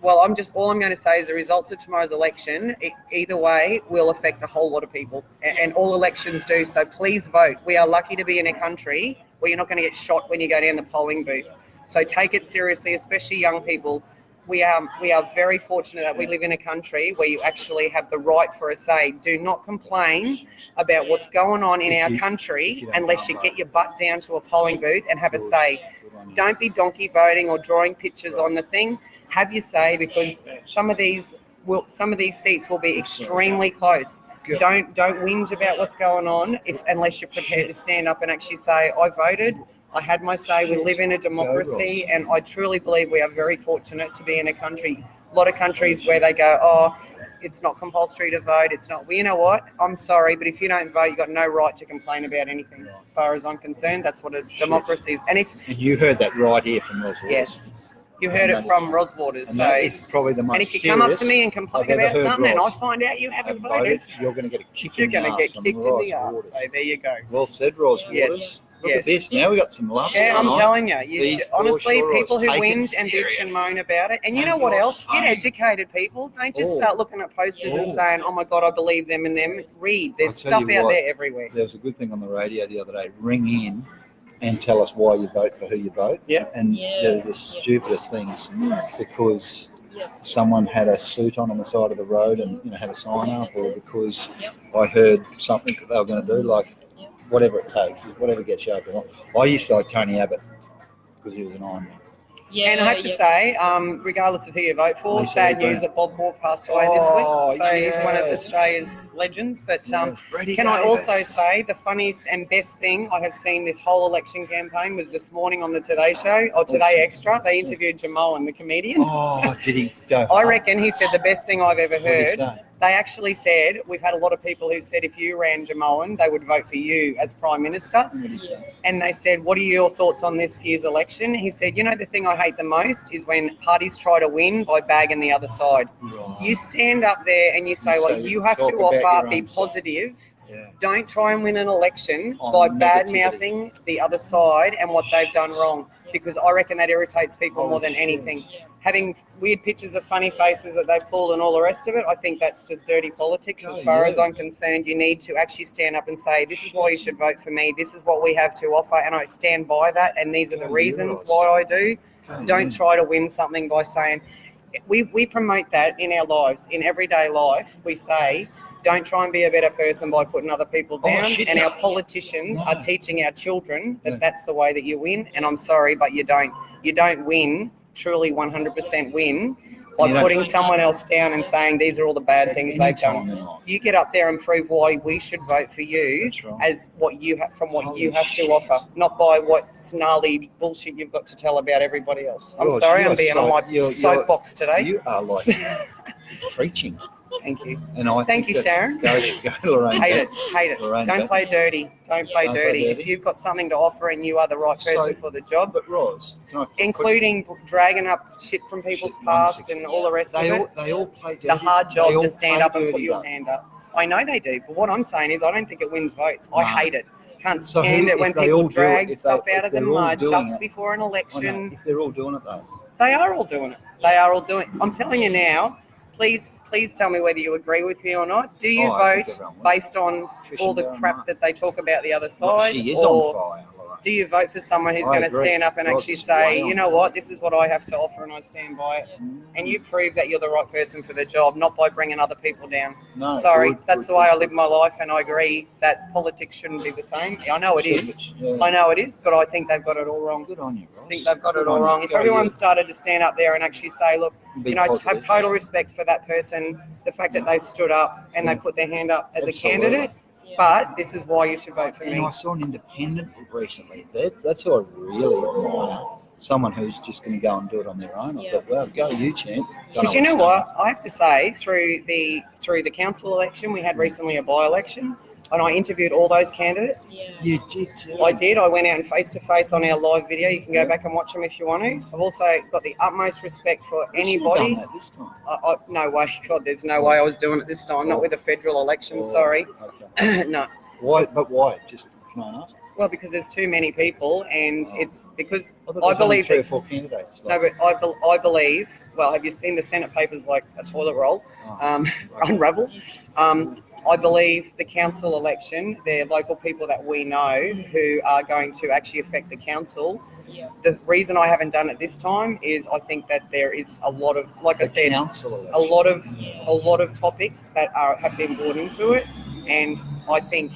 Well, all I'm going to say is the results of tomorrow's election, either way, will affect a whole lot of people, and all elections do. So please vote. We are lucky to be in a country where you're not going to get shot when you go down the polling booth. So take it seriously, especially young people. We are very fortunate that we live in a country where you actually have the right for a say. Do not complain about what's going on in If our you country don't unless you vote. get your butt down to a polling booth and have a Good. say. Good on you. Don't be donkey voting or drawing pictures Right. on the thing. Have your say, because some of these seats will be extremely close. Don't whinge about what's going on unless you're prepared to stand up and actually say, I voted, I had my say. We live in a democracy, and I truly believe we are very fortunate to be in a lot of countries where they go, oh, it's not compulsory to vote. It's not. Well, you know what? I'm sorry, but if you don't vote, you've got no right to complain about anything. As far as I'm concerned, that's what a democracy is. And you heard that right here from Ros. Yes. You heard it from Ros Waters. And that is probably the most and if you come up to me and complain about something and I find out you haven't voted, you're going to get a kick you're in the going to get kicked in the ass. So there you go. Well said, Ros Waters. Look at this. Now we got some love. Yeah, I'm telling you. Honestly, people who whinge and bitch and moan about it. And you know what else? Get educated, people. Don't just start looking at posters and saying, oh my God, I believe them and them. Read. There's stuff out there everywhere. There was a good thing on the radio the other day. Ring in and tell us why you vote for who you vote. Yeah. And there's the stupidest things because someone had a suit on the side of the road and had a sign up, or because I heard something that they were going to do, like whatever it takes, whatever gets you over. I used to like Tony Abbott because he was an Iron Man. Yeah, and I have to say, regardless of who you vote for, sad news that Bob Hawke passed away this week. So he's one of Australia's legends. But can I also say the funniest and best thing I have seen this whole election campaign was this morning on the Today Show, or Today Extra. They interviewed Jamoan, the comedian. Oh, did he go? I reckon he said the best thing I've ever What did he heard. say? They actually said, we've had a lot of people who said if you ran Jamoan, they would vote for you as Prime Minister. And they said, what are your thoughts on this year's election? He said, the thing I hate the most is when parties try to win by bagging the other side. Right. You stand up there and you say, well, you have to offer, be positive. Yeah. Don't try and win an election by bad-mouthing the other side and what they've done wrong, because I reckon that irritates people more than anything. Having weird pictures of funny faces that they pulled and all the rest of it, I think that's just dirty politics as far as I'm concerned. You need to actually stand up and say, this is why you should vote for me, this is what we have to offer, and I stand by that, and these are the reasons why I do. Don't try to win something by saying, we promote that in our lives, in everyday life. We say, don't try and be a better person by putting other people down. And our politicians are teaching our children that that's the way that you win. And I'm sorry, but you don't. You don't win, truly 100% win, by putting someone else down and saying these are all the bad things they've done. You get up there and prove why we should vote for you as what you have, from what you have to offer, not by what snarly bullshit you've got to tell about everybody else. I'm sorry, I'm being on my soapbox today. You are like preaching. Thank you. And I Thank you, Sharon. Go, Lorraine. Hate it. Lorraine, don't play dirty. Don't play dirty. If you've got something to offer and you are the right person for the job, but Ros, including dragging up shit from people's past and all the rest of it. They all play dirty. It's a hard job to stand up and put your hand up. I know they do, but what I'm saying is I don't think it wins votes. I hate it. Can't stand it when people drag stuff out of the mud just before an election. If they're all doing it though. They are all doing it. I'm telling you now. Please tell me whether you agree with me or not. Do you vote based on all the crap that they talk about the other side? She is on fire. Do you vote for someone who's going to stand up and actually say, you know what, this is what I have to offer and I stand by it? And you prove that you're the right person for the job, not by bringing other people down. No, sorry, that's the way I live my life, and I agree that politics shouldn't be the same. I know it is. I know it is, but I think they've got it all wrong. Good on you, Ros. I think they've got it all wrong. If everyone started to stand up there and actually say, look, have total respect for that person, the fact that they stood up and they put their hand up as a candidate, but this is why you should vote for me. I saw an independent recently. That's who I really admire. Someone who's just going to go and do it on their own. I thought, well, go you, champ. Because you know what? I have to say, through the council election, we had recently a by-election, and I interviewed all those candidates. You did too. I did. I went out and face-to-face on our live video. You can go back and watch them if you want to. I've also got the utmost respect for anybody. You done that this time? No way. God, there's no way I was doing it this time. Not with a federal election, sorry. Okay. No. Why? But why? Just can I ask? Well, because there's too many people, and it's because I believe 3 or 4 candidates. No, but I believe. Well, have you seen the Senate papers like a toilet roll? Unravel. I believe the council election, they're local people that we know who are going to actually affect the council. Yeah. The reason I haven't done it this time is I think that there is a lot of, like I said, a lot of topics that have been brought into it, and I think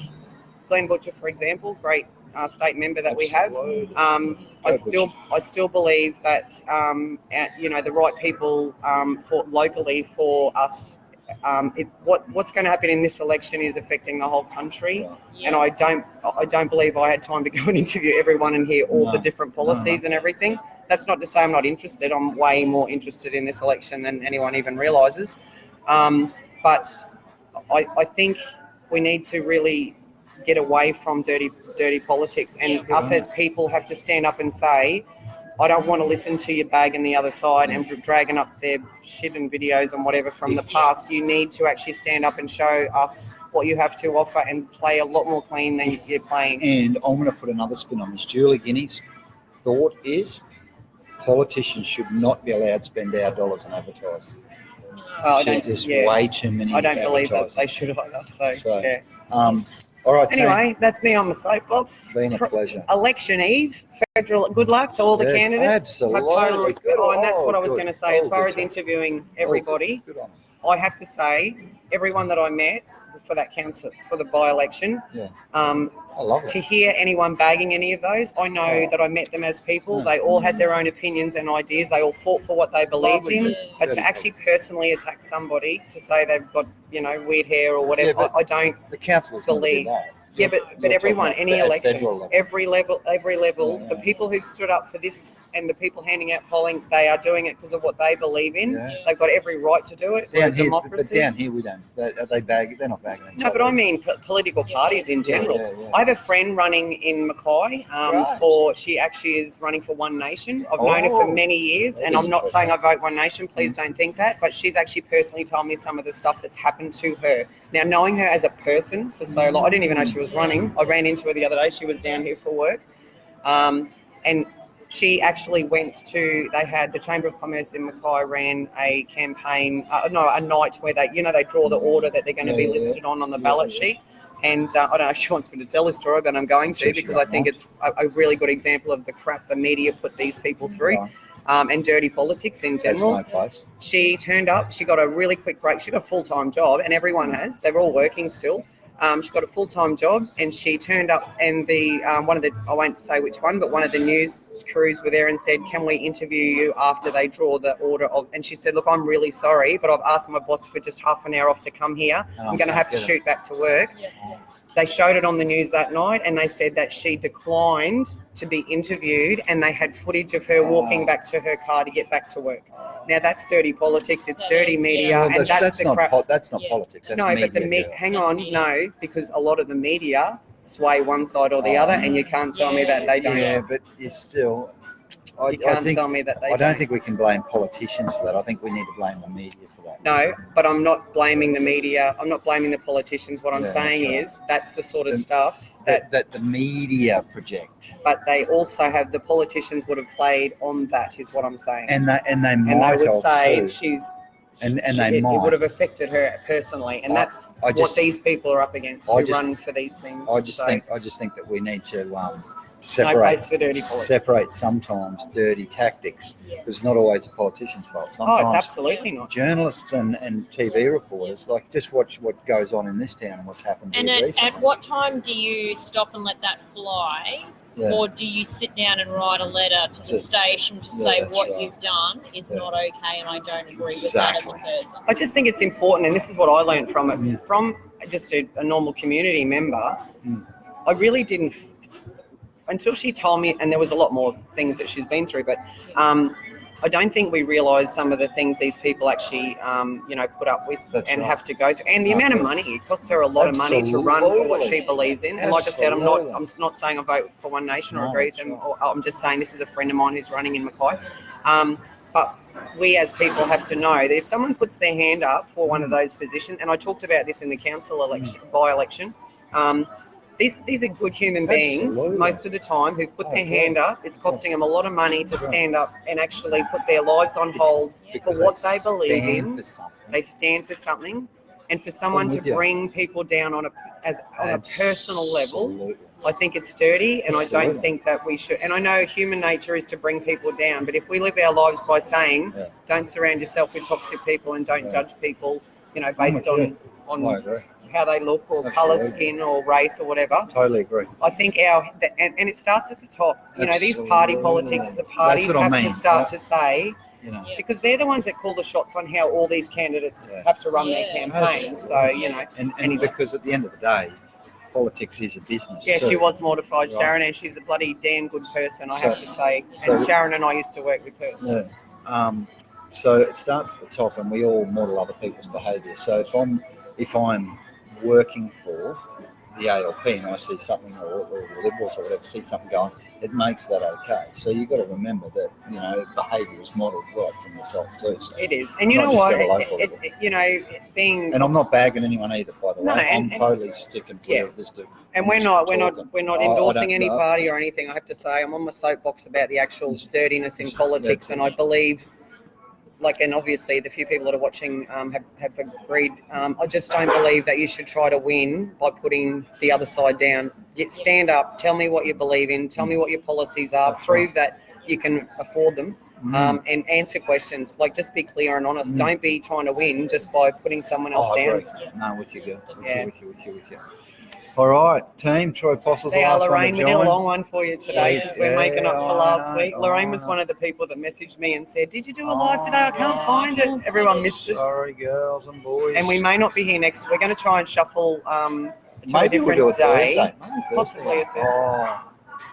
Glenn Butcher, for example, great state member that we have. I still believe that the right people for locally for us what's going to happen in this election is affecting the whole country. Yeah. And I don't believe I had time to go and interview everyone and hear all the different policies and everything. That's not to say I'm not interested. I'm way more interested in this election than anyone even realises. But I think we need to really get away from dirty politics, and us as people have to stand up and say, I don't want to listen to your bag and the other side and dragging up their shit and videos and whatever from the past. You need to actually stand up and show us what you have to offer and play a lot more clean than you're playing. And I'm going to put another spin on this. Julie Guinea's thought is politicians should not be allowed to spend our dollars on advertising. There's way too many. I don't believe that they should either. So yeah. All right. Anyway, that's me on my soapbox. Been a pleasure. Election eve, federal. Good luck to all the candidates. Absolutely. I totally respect. And that's what I was going to say. As far as interviewing everybody, I have to say, everyone that I met for that council for the by-election, I love it. To hear anyone bagging any of those, I know that I met them as people. They all had their own opinions and ideas. They all fought for what they believed in. But to actually personally attack somebody, to say they've got, weird hair or whatever, I don't the councillors believe. Yeah, but everyone, any election, every level, the people who've stood up for this and the people handing out polling, they are doing it because of what they believe in. Yeah. They've got every right to do it. We're a democracy. But down here we don't. They're not bagging. No, but I mean political parties in general. I have a friend running in Mackay she actually is running for One Nation. I've known her for many years, and I'm not saying I vote One Nation. Please don't think that. But she's actually personally told me some of the stuff that's happened to her. Now, knowing her as a person for so long, I didn't even know she was running. I ran into her the other day. She was down here for work. And she actually went to, the Chamber of Commerce in Mackay ran a campaign, a night where they draw the order that they're going to be listed on the ballot sheet. And I don't know if she wants me to tell this story, but I'm going to, because I think it's a really good example of the crap the media put these people through. And dirty politics in general. That's my place. She turned up, she got a really quick break. She got a full-time job, and everyone has. They're all working still. She got a full-time job, and she turned up, and I won't say which one, but one of the news crews were there and said, can we interview you after they draw the order of, and she said, look, I'm really sorry, but I've asked my boss for just half an hour off to come here. I'm going to have to shoot back to work. They showed it on the news that night, and they said that she declined to be interviewed, and they had footage of her walking back to her car to get back to work. Now, that's dirty politics. It's dirty media, and that's the crap. That's not politics. That's media. But hang on, no, because a lot of the media sway one side or the other, and you can't tell me that they don't. Yeah, but you still... You can't tell me that they don't. I don't think we can blame politicians for that. I think we need to blame the media for that. No, but I'm not blaming the media. I'm not blaming the politicians. What I'm saying is that's the sort of stuff that the media project. But they also have, the politicians would have played on that, is what I'm saying. And they would say too. It would have affected her personally, and that's what these people are up against who run for these things. I just think that we need to separate sometimes dirty tactics, because it's not always the politicians' fault. Sometimes it's absolutely not. Journalists and TV reporters, just watch what goes on in this town and what's happened and recently. At what time do you stop and let that fly? Yeah. Or do you sit down and write a letter to the station to say what you've done is not okay and I don't agree with that as a person? I just think it's important, and this is what I learned from it, from just a normal community member. I really didn't, until she told me, and there was a lot more things that she's been through, but I don't think we realise some of the things these people actually, put up with have to go through, and the amount of money. It costs her a lot of money to run for what she believes in. And like I said, I'm not saying I vote for One Nation or agree with them. I'm just saying this is a friend of mine who's running in Mackay. But we as people have to know that if someone puts their hand up for one of those positions, and I talked about this in the council election by-election. These are good human beings most of the time who put their hand up. It's costing them a lot of money to stand up and actually put their lives on hold for what they believe in. They stand for something. And for someone to bring people down on a personal level, I think it's dirty, and I don't think that we should. And I know human nature is to bring people down, but if we live our lives by saying, don't surround yourself with toxic people and don't judge people, based on how they look or colour, skin or race or whatever. Totally agree. I think and it starts at the top. These party politics, the parties have to start to say, you know. Yeah. Because they're the ones that call the shots on how all these candidates Yeah. have to run their Yeah. campaigns. So, you know. And Anyway. because at the end of the day, politics is a business. Yeah, too. she was mortified, Right. Sharon, and she's a bloody damn good person, I So- have to say. so- And Sharon and I used to work with her. So. Yeah. So it starts at the top, and we all model other people's behaviour. So if I'm working for the ALP and I see something, or the Liberals or whatever, see something going, it makes that okay. So you've got to remember that, you know, behaviour is modelled right from the top too. So. It is. And you Not know just what? at a local level. You know, being... And I'm not bagging anyone either, by the way. No, I'm totally sticking clear yeah. of this. And I'm we're just not talking. I endorsing don't any know. party or anything. I have to say, I'm on my soapbox about the actual dirtiness in politics, That's and I believe, like, and obviously the few people that are watching have agreed. I just don't believe that you should try to win by putting the other side down. Stand up, tell me what you believe in, tell me what your policies are, That's prove right. that you can afford them. And answer questions. Like, just be clear and honest. Don't be trying to win just by putting someone else I down. agree. No, with you, girl. Yeah. With you. All right, team. Troy Postle's the They are, last Lorraine. one We to did a join. long one for you today because we're making up for last week. I Lorraine was know. one of the people that messaged me and said, "Did you do a live today? I can't find it." Everyone missed us. Sorry, girls and boys. And we may not be here next. We're going to try and shuffle to maybe a we'll different do it day. Thursday. Maybe Possibly a Thursday. Oh,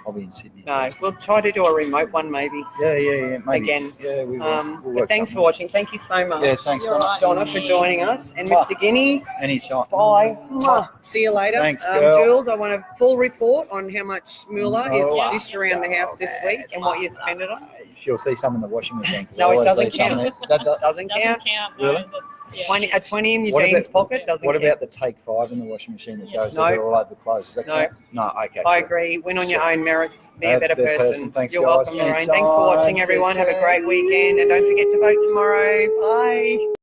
I'll be in Sydney. No, Thursday. we'll try to do a remote one maybe. Yeah. Maybe. Again. Yeah, we will. We'll But work thanks for something. watching. Thank you so much. Yeah, thanks, Donna. Donna, for joining us. And Mr. Guinea, Anytime. bye. Mwah. See you later. Thanks, girl. Jules, I want a full report on how much moolah Oh, is dished around the house this week and what you spend it on. She'll see some in the washing machine. 'cause No, I it always doesn't leave some count. there. That does- Doesn't Doesn't count. count. No, Really? that's, A 20 in your What jeans about- pocket doesn't What count. about the take 5 in the washing machine that goes No. over all over the clothes? Does that No. count? No, okay. I cool. agree. Win on your own merits. Be a That's better a better person. person. Thanks, You're guys. welcome, Lorraine. Thanks for watching, Anytime. everyone. Have a great weekend. And don't forget to vote tomorrow. Bye.